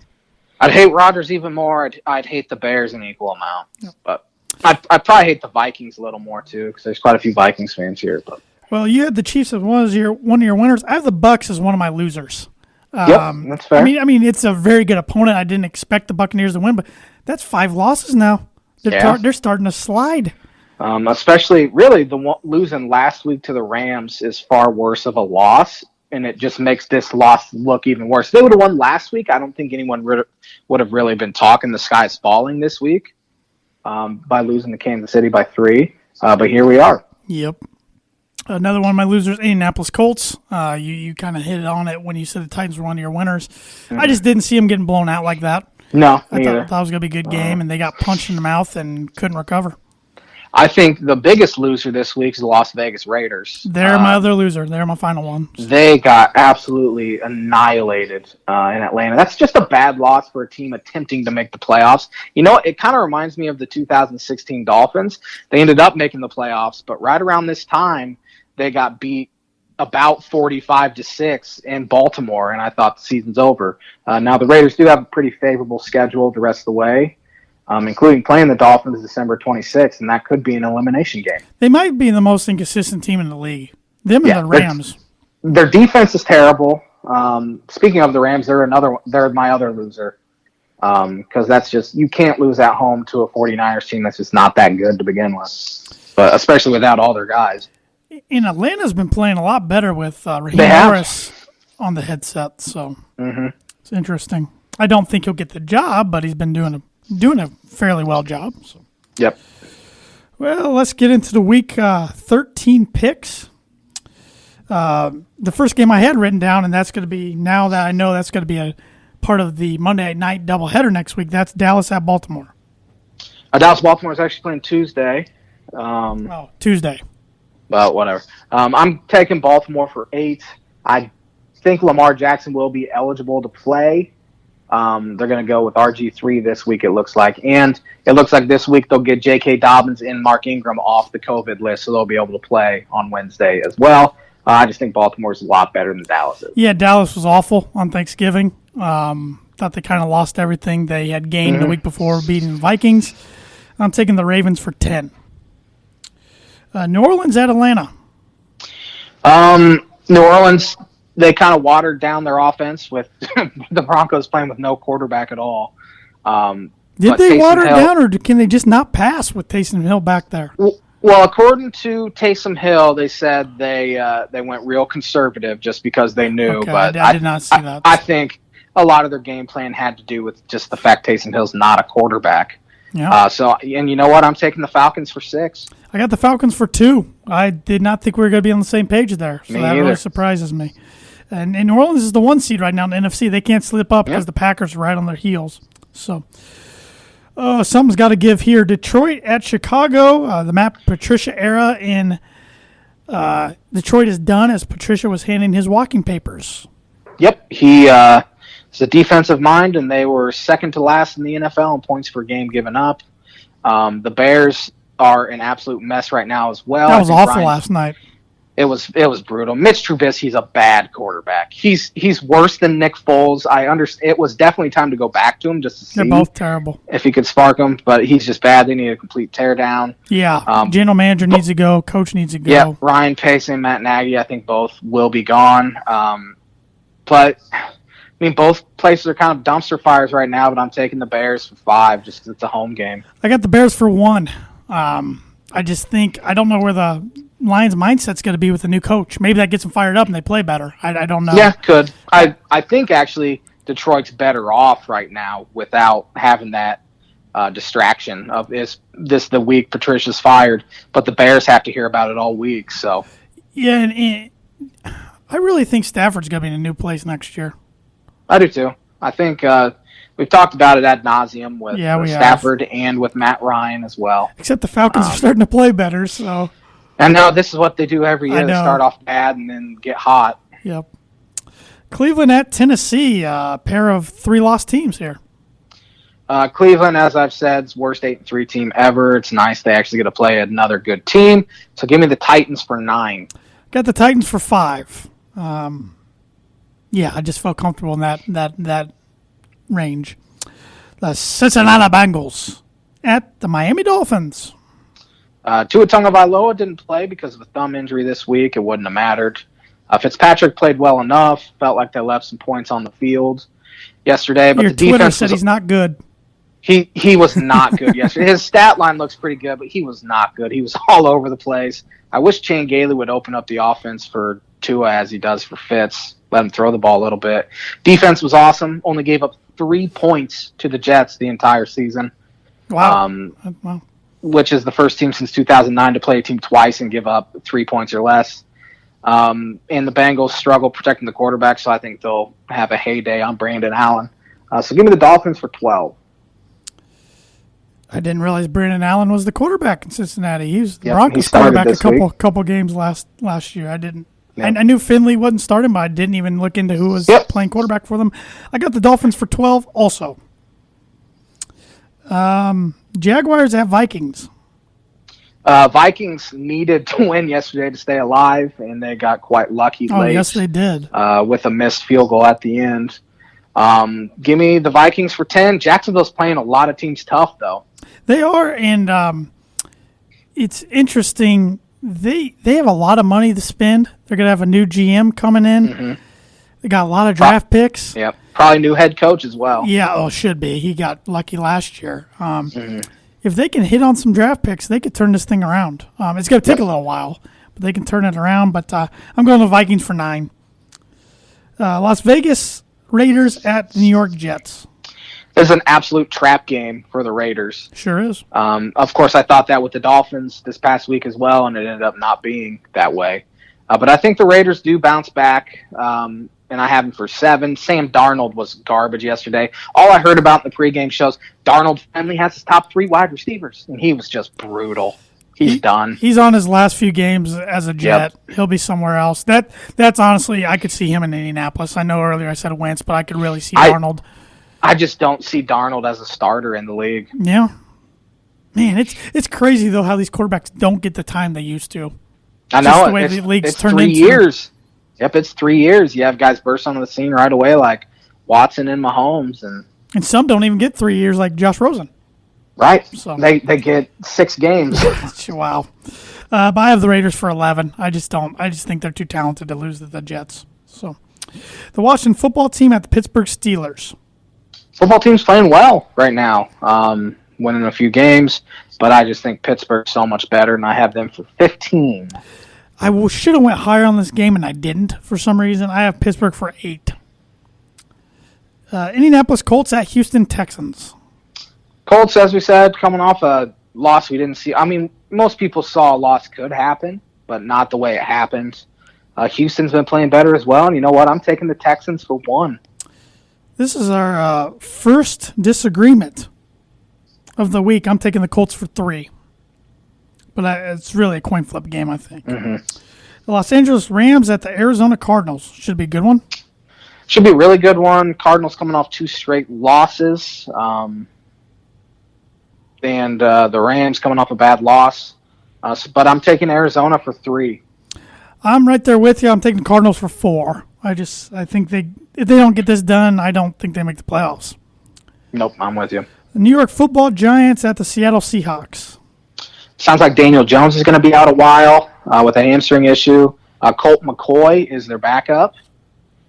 I'd hate Rodgers even more. I'd hate the Bears in equal amount. Yep. But I'd probably hate the Vikings a little more too because there's quite a few Vikings fans here. But
well, you had the Chiefs as one of your winners. I have the Bucs as one of my losers.
That's fair.
I mean, it's a very good opponent. I didn't expect the Buccaneers to win, but that's 5 losses now. They're starting to slide.
Especially, really, losing last week to the Rams is far worse of a loss, and it just makes this loss look even worse. If they would have won last week, I don't think anyone would have really been talking the sky's falling this week by losing to Kansas City by 3. But here we are.
Yep. Another one of my losers, Indianapolis Colts. You kind of hit it on it when you said the Titans were one of your winners. Mm-hmm. I just didn't see them getting blown out like that.
No,
I thought it was going to be a good game, and they got punched in the mouth and couldn't recover.
I think the biggest loser this week is the Las Vegas Raiders.
They're my other loser. They're my final one.
They got absolutely annihilated in Atlanta. That's just a bad loss for a team attempting to make the playoffs. You know, it kind of reminds me of the 2016 Dolphins. They ended up making the playoffs, but right around this time, they got beat about 45-6 in Baltimore, and I thought the season's over. Now, the Raiders do have a pretty favorable schedule the rest of the way, including playing the Dolphins December 26th, and that could be an elimination game.
They might be the most inconsistent team in the league. Them and the Rams.
Their defense is terrible. Speaking of the Rams, they're my other loser because that's just – you can't lose at home to a 49ers team that's just not that good to begin with, but especially without all their guys.
And Atlanta's been playing a lot better with Raheem Morris on the headset, so It's interesting. I don't think he'll get the job, but he's been doing a fairly well job. So.
Yep.
Well, let's get into the week 13 picks. The first game I had written down, and that's going to be, now that I know that's going to be a part of the Monday night doubleheader next week, that's Dallas at Baltimore.
Dallas-Baltimore is actually playing Tuesday.
Tuesday.
Well, whatever. I'm taking Baltimore for 8. I think Lamar Jackson will be eligible to play. They're going to go with RG3 this week, it looks like. And it looks like this week they'll get J.K. Dobbins and Mark Ingram off the COVID list, so they'll be able to play on Wednesday as well. I just think Baltimore's a lot better than Dallas is.
Yeah, Dallas was awful on Thanksgiving. Thought they kind of lost everything they had gained the week before beating the Vikings. I'm taking the Ravens for 10. New Orleans at Atlanta.
New Orleans, they kind of watered down their offense with the Broncos playing with no quarterback at all.
Did they water it down, or can they just not pass with Taysom Hill back there?
Well, according to Taysom Hill, they said they went real conservative just because they knew.
Okay,
but
I did not see that.
I think a lot of their game plan had to do with just the fact Taysom Hill's not a quarterback.
Yeah.
And you know what? I'm taking the Falcons for 6.
I got the Falcons for 2. I did not think we were going to be on the same page there, so that really surprises me. And New Orleans is the 1 seed right now in the NFC. They can't slip up because the Packers are right on their heels. So something's got to give here. Detroit at Chicago. The Matt Patricia era in Detroit is done as Patricia was handing his walking papers.
Yep, he is a defensive mind, and they were second to last in the NFL in points per game given up. The Bears are an absolute mess right now as well.
That was awful last night.
It was brutal. Mitch Trubisky's a bad quarterback. He's worse than Nick Foles. I understand. It was definitely time to go back to him just to see.
They're both terrible.
If he could spark them, but he's just bad. They need a complete teardown.
Yeah, general manager needs to go. Coach needs to go.
Yeah, Ryan Pace and Matt Nagy, I think both will be gone. But I mean, both places are kind of dumpster fires right now. But I'm taking the Bears for 5, just 'cause it's a home game.
I got the Bears for 1. I just think I don't know where the Lions' mindset's going to be with the new coach. Maybe that gets them fired up and they play better. I don't know.
Yeah, could. I think actually Detroit's better off right now without having that distraction of is this the week Patricia's fired, but the Bears have to hear about it all week. So
yeah, and I really think Stafford's going to be in a new place next year.
I do too. I think we've talked about it ad nauseum with Stafford and with Matt Ryan as well.
Except the Falcons are starting to play better, so.
I know this is what they do every year. They start off bad and then get hot.
Yep. Cleveland at Tennessee, a pair of 3-loss teams here.
Cleveland, as I've said, is worst 8-3 team ever. It's nice they actually get to play another good team. So give me the Titans for 9.
Got the Titans for 5. Yeah, I just felt comfortable in that range. The Cincinnati Bengals at the Miami Dolphins.
Tua Tagovailoa didn't play because of a thumb injury this week. It wouldn't have mattered. Fitzpatrick played well enough. Felt like they left some points on the field yesterday. But
Your
the defense
Twitter said he's not good.
He was not good yesterday. His stat line looks pretty good, but he was not good. He was all over the place. I wish Chan Gailey would open up the offense for Tua as he does for Fitz. Let him throw the ball a little bit. Defense was awesome. Only gave up 3 points to the Jets the entire season.
Wow. Wow.
Which is the first team since 2009 to play a team twice and give up 3 points or less. And the Bengals struggle protecting the quarterback, so I think they'll have a heyday on Brandon Allen. So give me the Dolphins for 12.
I didn't realize Brandon Allen was the quarterback in Cincinnati. He was the Broncos quarterback a couple games last year. I didn't. Yep. I knew Finley wasn't starting, but I didn't even look into who was playing quarterback for them. I got the Dolphins for 12 also. Jaguars at Vikings.
Vikings needed to win yesterday to stay alive, and they got quite lucky late.
Yes, they did.
With a missed field goal at the end. Give me the Vikings for 10. Jacksonville's playing a lot of teams tough, though.
They are, and it's interesting. They have a lot of money to spend. They're going to have a new GM coming in. Mm-hmm. They got a lot of draft picks.
Yep. Probably new head coach as well.
Yeah, should be. He got lucky last year. If they can hit on some draft picks, they could turn this thing around. It's going to take a little while, but they can turn it around. But I'm going to the Vikings for 9. Las Vegas Raiders at the New York Jets.
It's an absolute trap game for the Raiders.
Sure is.
Of course, I thought that with the Dolphins this past week as well, and it ended up not being that way. But I think the Raiders do bounce back, and I have them for 7. Sam Darnold was garbage yesterday. All I heard about in the pregame shows, Darnold finally has his top 3 wide receivers, and he was just brutal. He's done. He's
on his last few games as a Jet. Yep. He'll be somewhere else. That's honestly, I could see him in Indianapolis. I know earlier I said Wentz, but I could really see Darnold.
I just don't see Darnold as a starter in the league.
Yeah. Man, it's crazy, though, how these quarterbacks don't get the time they used to.
I know.
Just the way the league's
it's
turned
3
into.
years. Yep, it's 3 years. You have guys burst onto the scene right away like Watson and Mahomes.
And some don't even get 3 years like Josh Rosen.
Right.
So.
They get 6 games.
Wow. But I have the Raiders for 11. I just think they're too talented to lose to the Jets. So, the Washington football team at the Pittsburgh Steelers.
Football team's playing well right now, winning a few games, but I just think Pittsburgh's so much better, and I have them for 15.
I should have went higher on this game, and I didn't for some reason. I have Pittsburgh for 8. Indianapolis Colts at Houston Texans.
Colts, as we said, coming off a loss we didn't see. I mean, most people saw a loss could happen, but not the way it happened. Houston's been playing better as well, and you know what? I'm taking the Texans for 1.
This is our first disagreement of the week. I'm taking the Colts for 3. But it's really a coin flip game, I think.
Mm-hmm.
The Los Angeles Rams at the Arizona Cardinals. Should be a good one.
Should be a really good one. Cardinals coming off 2 straight losses. And the Rams coming off a bad loss. But I'm taking Arizona for 3.
I'm right there with you. I'm taking Cardinals for 4. I think if they don't get this done, I don't think they make the playoffs.
Nope, I'm with you.
The New York Football Giants at the Seattle Seahawks.
Sounds like Daniel Jones is going to be out a while with a hamstring issue. Colt McCoy is their backup.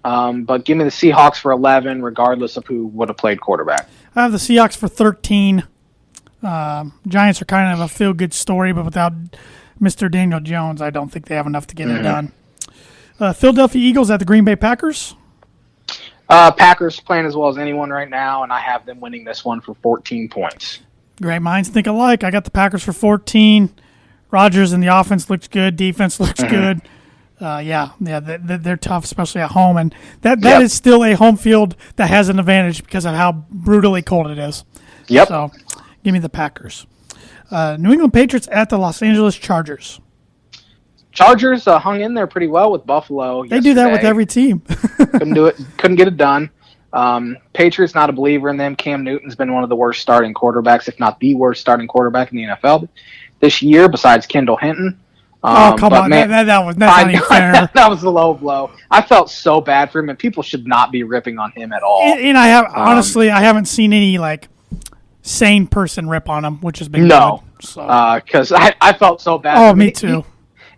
But give me the Seahawks for 11, regardless of who would have played quarterback.
I have the Seahawks for 13. Giants are kind of a feel-good story, but without Mr. Daniel Jones, I don't think they have enough to get it done. Philadelphia Eagles at the Green Bay Packers.
Packers playing as well as anyone right now, and I have them winning this one for 14 points.
Great minds think alike. I got the Packers for 14. Rodgers and the offense looks good. Defense looks good. They're tough, especially at home. And that is still a home field that has an advantage because of how brutally cold it is.
Yep.
So, give me the Packers. New England Patriots at the Los Angeles Chargers.
Chargers hung in there pretty well with Buffalo yesterday.
They do that with every team.
Couldn't get it done. Patriots, not a believer in them. Cam Newton's been one of the worst starting quarterbacks, if not the worst starting quarterback in the NFL this year, besides Kendall Hinton.
Come on. Man, that's not even fair.
That was a low blow. I felt so bad for him, and people should not be ripping on him at all.
And I have honestly, I haven't seen any sane person rip on him, which has been
no,
good.
Because I felt so bad.
Oh, me too.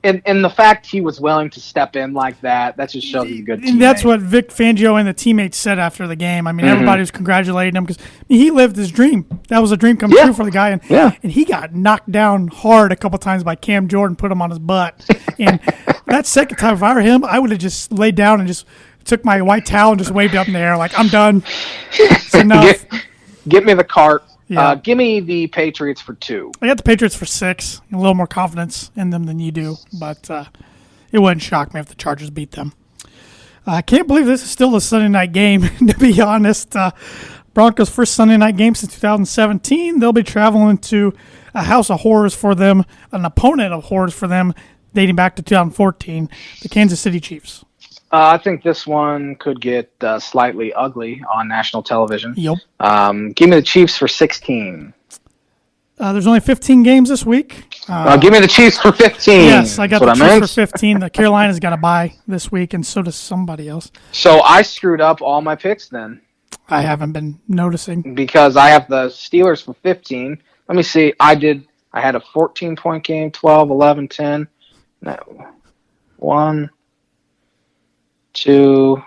And the fact he was willing to step in like that just shows he's a good teammate.
And that's what Vic Fangio and the teammates said after the game. I mean, everybody was congratulating him because he lived his dream. That was a dream come true for the guy. And he got knocked down hard a couple times by Cam Jordan, put him on his butt. And that second time, if I were him, I would have just laid down and just took my white towel and just waved up in the air like, I'm done. It's enough.
Get me the cart.
Yeah.
Give me the Patriots for 2.
I got the Patriots for 6. A little more confidence in them than you do, but it wouldn't shock me if the Chargers beat them. I can't believe this is still a Sunday night game, to be honest. Broncos' first Sunday night game since 2017. They'll be traveling to a house of horrors for them, an opponent of horrors for them, dating back to 2014, the Kansas City Chiefs.
I think this one could get slightly ugly on national television.
Yep.
Give me the Chiefs for 16.
There's only 15 games this week.
Give me the Chiefs for 15.
Yes, I got the Chiefs for 15. The Carolina's got a bye this week, and so does somebody else.
So I screwed up all my picks then.
I haven't been noticing.
Because I have the Steelers for 15. Let me see. I had a 14-point game, 12, 11, 10. No. 1, 2,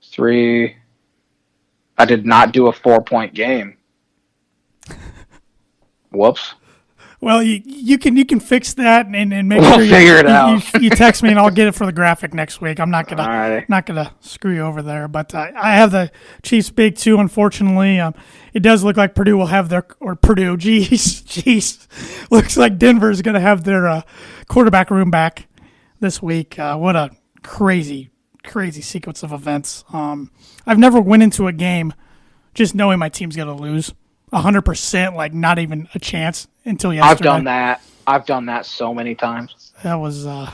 3. I did not do a 4-point game. Whoops.
Well, you can fix that and make
we'll
sure
figure it out.
You text me and I'll get it for the graphic next week. I'm not gonna
right.
not gonna screw you over there. But I have the Chiefs big too. Unfortunately, it does look like Purdue will have Purdue. Jeez, looks like Denver's gonna have their quarterback room back this week. What a crazy sequence of events. I've never went into a game just knowing my team's gonna lose 100%, like not even a chance until yesterday.
I've done that so many times.
That was a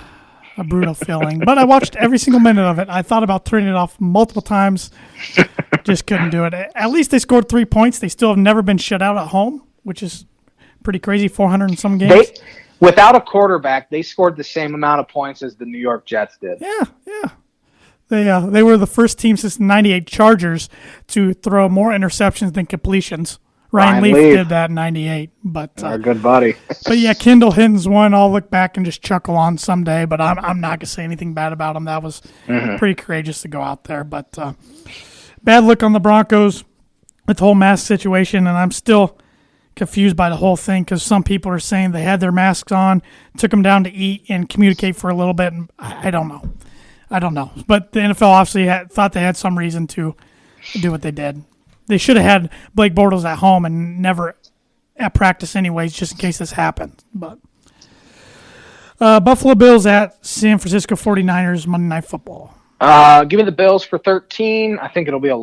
brutal feeling, but I watched every single minute of it. I thought about turning it off multiple times, just couldn't do it. At least they scored 3 points. They still have never been shut out at home, which is pretty crazy. 400 and some games.
without a quarterback, they scored the same amount of points as the New York Jets did.
Yeah. They were the first team since the '98 Chargers to throw more interceptions than completions. Ryan Leaf did that in '98, but
our good buddy.
But yeah, Kendall Hinton's one I'll look back and just chuckle on someday. But I'm not gonna say anything bad about him. That was pretty courageous to go out there. But bad look on the Broncos with the whole mask situation, and I'm still confused by the whole thing because some people are saying they had their masks on, took them down to eat and communicate for a little bit. And I don't know. But the NFL obviously thought they had some reason to do what they did. They should have had Blake Bortles at home and never at practice anyways, just in case this happened. But Buffalo Bills at San Francisco 49ers Monday Night Football.
Give me the Bills for 13. I think it'll be a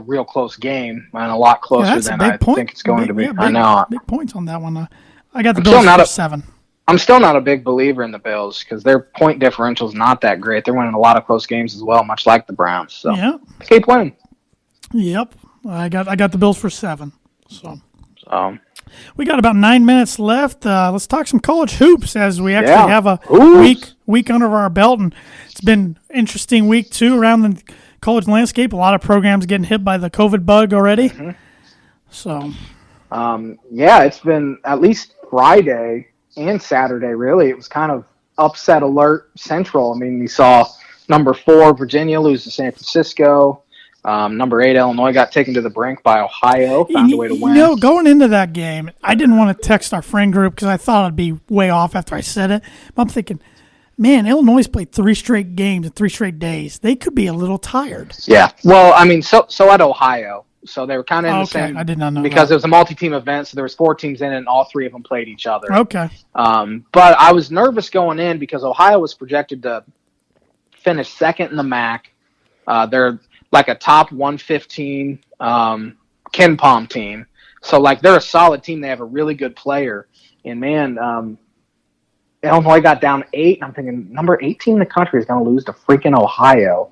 real close game, and a lot closer than I think it's going to be. I know.
Big points on that one. I got the Bills for 7.
I'm still not a big believer in the Bills because their point differential is not that great. They're winning a lot of close games as well, much like the Browns. So keep winning.
Yep, I got the Bills for 7. So we got about 9 minutes left. Let's talk some college hoops as we actually have a week under our belt, and it's been an interesting week too around the college landscape. A lot of programs getting hit by the COVID bug already. So
it's been at least Friday and Saturday, really. It was kind of upset alert central. I mean, we saw number 4 Virginia lose to San Francisco. Number 8 Illinois got taken to the brink by Ohio, found a way to win.
Going into that game, I didn't want to text our friend group because I thought I'd be way off after I said it. But I'm thinking, man, Illinois played 3 straight games in 3 straight days. They could be a little tired.
Yeah. Well, I mean, so had Ohio. So they were kind of in the same.
I did not know
because it was a multi-team event, so there was 4 teams in it, and all 3 of them played each other.
Okay.
But I was nervous going in because Ohio was projected to finish second in the MAC. They're like a top 115 Ken Palm team. So, like, they're a solid team. They have a really good player. And, man, Illinois got down 8. And I'm thinking, number 18 in the country is going to lose to freaking Ohio.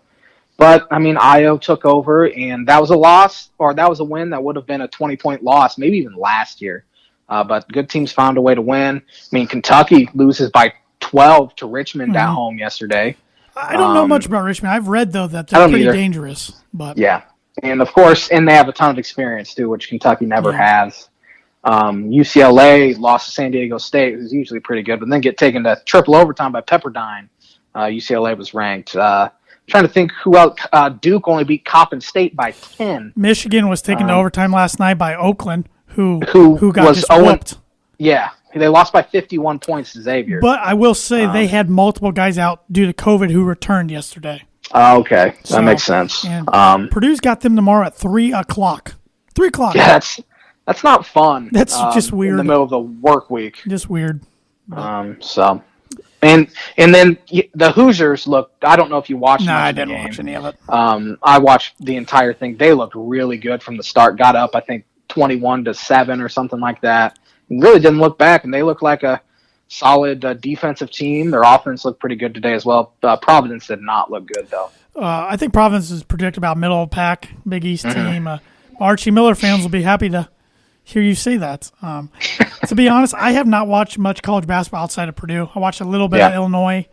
But, I mean, Io took over, and that was a loss, or that was a win that would have been a 20-point loss, maybe even last year. But good teams found a way to win. I mean, Kentucky loses by 12 to Richmond at home yesterday.
I don't know much about Richmond. I've read, though, that they're pretty dangerous. But
yeah. And, of course, they have a ton of experience, too, which Kentucky never has. UCLA lost to San Diego State, who's usually pretty good, but then get taken to triple overtime by Pepperdine. UCLA was ranked. Trying to think who else. Duke only beat Coppin State by 10.
Michigan was taken to overtime last night by Oakland, who got just whooped.
Yeah, they lost by 51 points to Xavier.
But I will say they had multiple guys out due to COVID who returned yesterday.
Okay, that makes sense.
And Purdue's got them tomorrow at 3 o'clock. 3 o'clock.
Yeah, that's not fun.
That's just weird.
In the middle of the work week.
Just weird.
And then the Hoosiers looked. I don't know if you watched.
No, I didn't watch any of it.
I watched the entire thing. They looked really good from the start. Got up, I think, 21-7 or something like that. And really didn't look back, and they look like a solid defensive team. Their offense looked pretty good today as well. Providence did not look good though.
I think Providence is predicted about middle of the pack, Big East team. Archie Miller fans will be happy to hear you say that. To be honest, I have not watched much college basketball outside of Purdue. I watched a little bit of Illinois,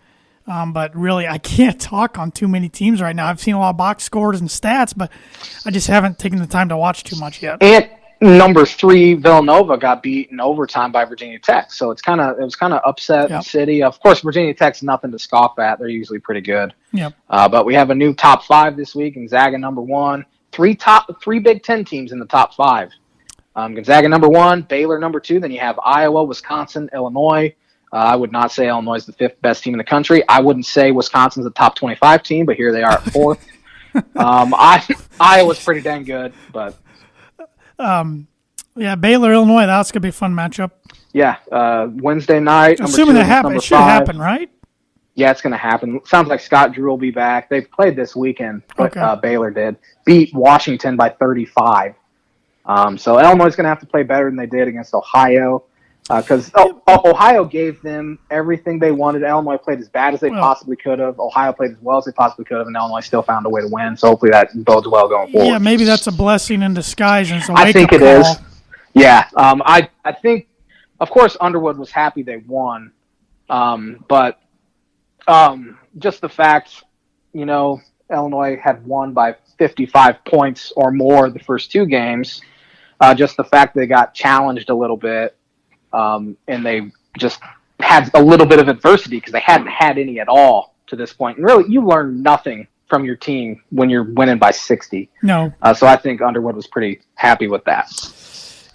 but really I can't talk on too many teams right now. I've seen a lot of box scores and stats, but I just haven't taken the time to watch too much yet.
And number 3 Villanova got beat in overtime by Virginia Tech, so it was kind of upset city. Of course, Virginia Tech's nothing to scoff at. They're usually pretty good.
Yep.
But we have a new top 5 this week. Gonzaga number 1. 3 Big Ten teams in the top 5. Gonzaga number 1, Baylor number 2. Then you have Iowa, Wisconsin, Illinois. I would not say Illinois is the 5th best team in the country. I wouldn't say Wisconsin's a top 25 team, but here they are at 4th. Iowa's pretty dang good, but
Baylor, Illinois. That's gonna be a fun matchup.
Yeah, Wednesday night.
Assuming that happens, it should happen, right?
Yeah, it's going to happen. Sounds like Scott Drew will be back. They've played this weekend, but Baylor did beat Washington by 35. So Illinois is going to have to play better than they did against Ohio because Ohio gave them everything they wanted. Illinois played as bad as they possibly could have. Ohio played as well as they possibly could have, and Illinois still found a way to win. So hopefully that bodes well going forward.
Yeah, maybe that's a blessing in disguise, and it's a
I think it is. Yeah, I think of course, Underwood was happy they won. But just the fact, Illinois had won by 55 points or more the first two games, just the fact they got challenged a little bit, and they just had a little bit of adversity because they hadn't had any at all to this point. And really, you learn nothing from your team when you're winning by 60.
No.
So I think Underwood was pretty happy with that.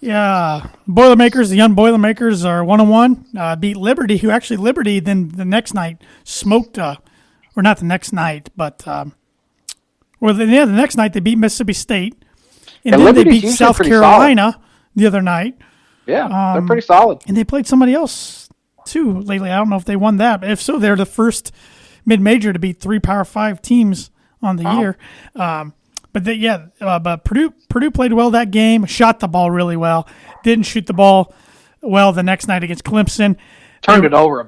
Yeah. Boilermakers, the young Boilermakers are 1-1. Beat Liberty, who actually Liberty then the next night smoked, or not the next night, but the next night they beat Mississippi State. And then
Liberty's
they beat
usually
South
pretty
Carolina
solid
the other night.
Yeah, they're pretty solid.
And they played somebody else, too, lately. I don't know if they won that. But if so, they're the first mid-major to beat 3 Power 5 teams on the year. But Purdue played well that game, shot the ball really well, didn't shoot the ball well the next night against Clemson.
Turned it over a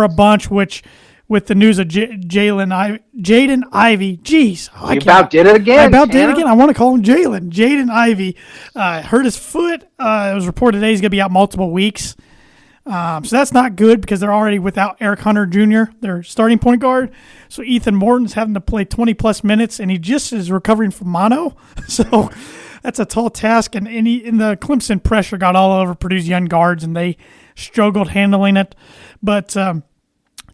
bunch,
which with the news of Jaden Ivey, geez.
You about did it again.
I want to call him Jalen. Jaden Ivey hurt his foot. It was reported today he's going to be out multiple weeks. So that's not good because they're already without Eric Hunter Jr., their starting point guard. So Ethan Morton's having to play 20-plus minutes, and he just is recovering from mono. So that's a tall task. And the Clemson pressure got all over Purdue's young guards, and they struggled handling it. But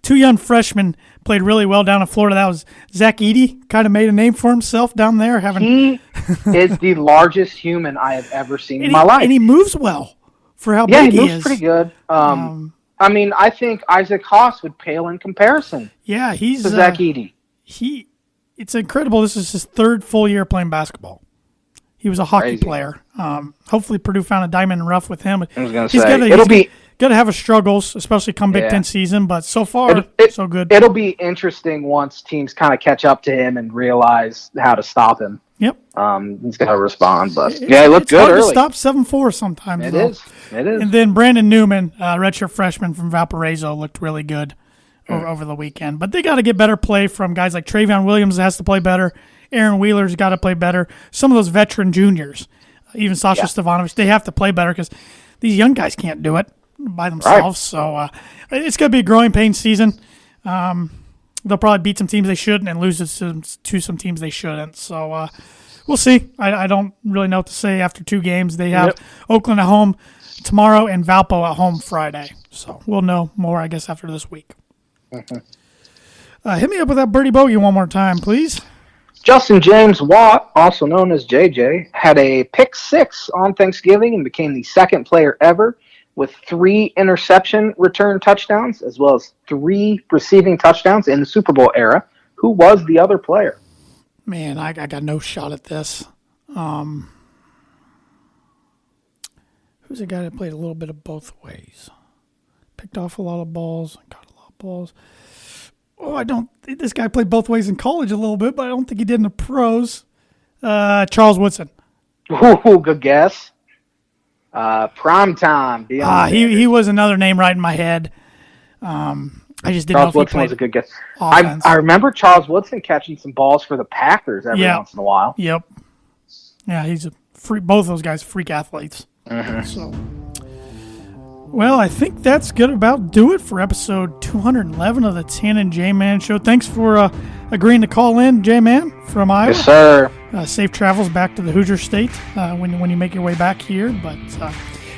two young freshmen played really well down in Florida. That was Zach Edey, kind of made a name for himself down there.
He is the largest human I have ever seen in my life.
And he moves well. For how big he is.
Yeah, he moves pretty good. I think Isaac Haas would pale in comparison.
Yeah, he's
to Zach Edey.
It's incredible. This is his third full year playing basketball. He was a hockey player. Hopefully, Purdue found a diamond in the rough with him.
I was going to say
going to have his struggles, especially come Big Ten season. But so far, so good.
It'll be interesting once teams kind of catch up to him and realize how to stop him.
Yep.
He's got to respond, but he looked good early.
It's hard to stop 7-4 sometimes.
It is.
And then Brandon Newman, redshirt freshman from Valparaiso, looked really good over the weekend. But they got to get better play from guys like Travion Williams has to play better. Aaron Wheeler's got to play better. Some of those veteran juniors, even Sasha Stavanovich, they have to play better because these young guys can't do it by themselves. Right. So it's going to be a growing pain season. They'll probably beat some teams they shouldn't and lose to some teams they shouldn't. So we'll see. I don't really know what to say after two games. They have Oakland at home tomorrow and Valpo at home Friday. So we'll know more, I guess, after this week. Hit me up with that birdie bogey one more time, please.
Justin James Watt, also known as JJ, had a pick 6 on Thanksgiving and became the second player ever with 3 interception return touchdowns, as well as 3 receiving touchdowns in the Super Bowl era. Who was the other player?
Man, I got no shot at this. Who's a guy that played a little bit of both ways? Picked off a lot of balls, got a lot of balls. This guy played both ways in college a little bit, but I don't think he did in the pros. Charles Woodson.
Ooh, good guess. Prime time.
He was another name right in my head. I just didn't know if he
Woodson was a good guess. I remember Charles Woodson catching some balls for the Packers every once in a while.
Yep. Yeah, he's a freak. Both those guys freak athletes.
Mm-hmm.
So, well, I think that's good about do it for episode 211 of the Tan and J-Man Show. Thanks for agreeing to call in, J-Man, from Iowa.
Yes, sir.
Safe travels back to the Hoosier State when you make your way back here. But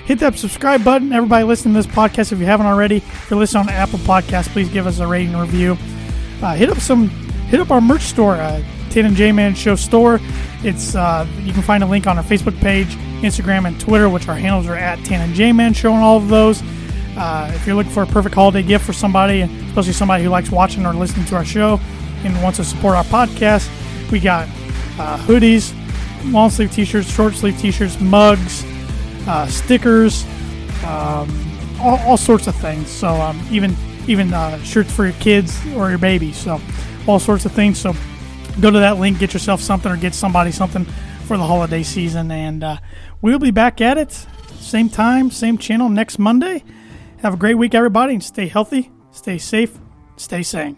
hit that subscribe button. Everybody listening to this podcast, if you haven't already, if you're listening on Apple Podcasts, please give us a rating and review. Hit up our merch store, Tan and J-Man Show store. It's you can find a link on our Facebook page, Instagram, and Twitter, which our handles are at Tan and J-Man Show on all of those. If you're looking for a perfect holiday gift for somebody, especially somebody who likes watching or listening to our show and wants to support our podcast, we got hoodies, long sleeve t-shirts, short sleeve t-shirts, mugs, stickers, all sorts of things. So even shirts for your kids or your baby. So all sorts of things. So go to that link, get yourself something or get somebody something for the holiday season. And we'll be back at it, same time, same channel next Monday. Have a great week, everybody, and stay healthy, stay safe, stay sane.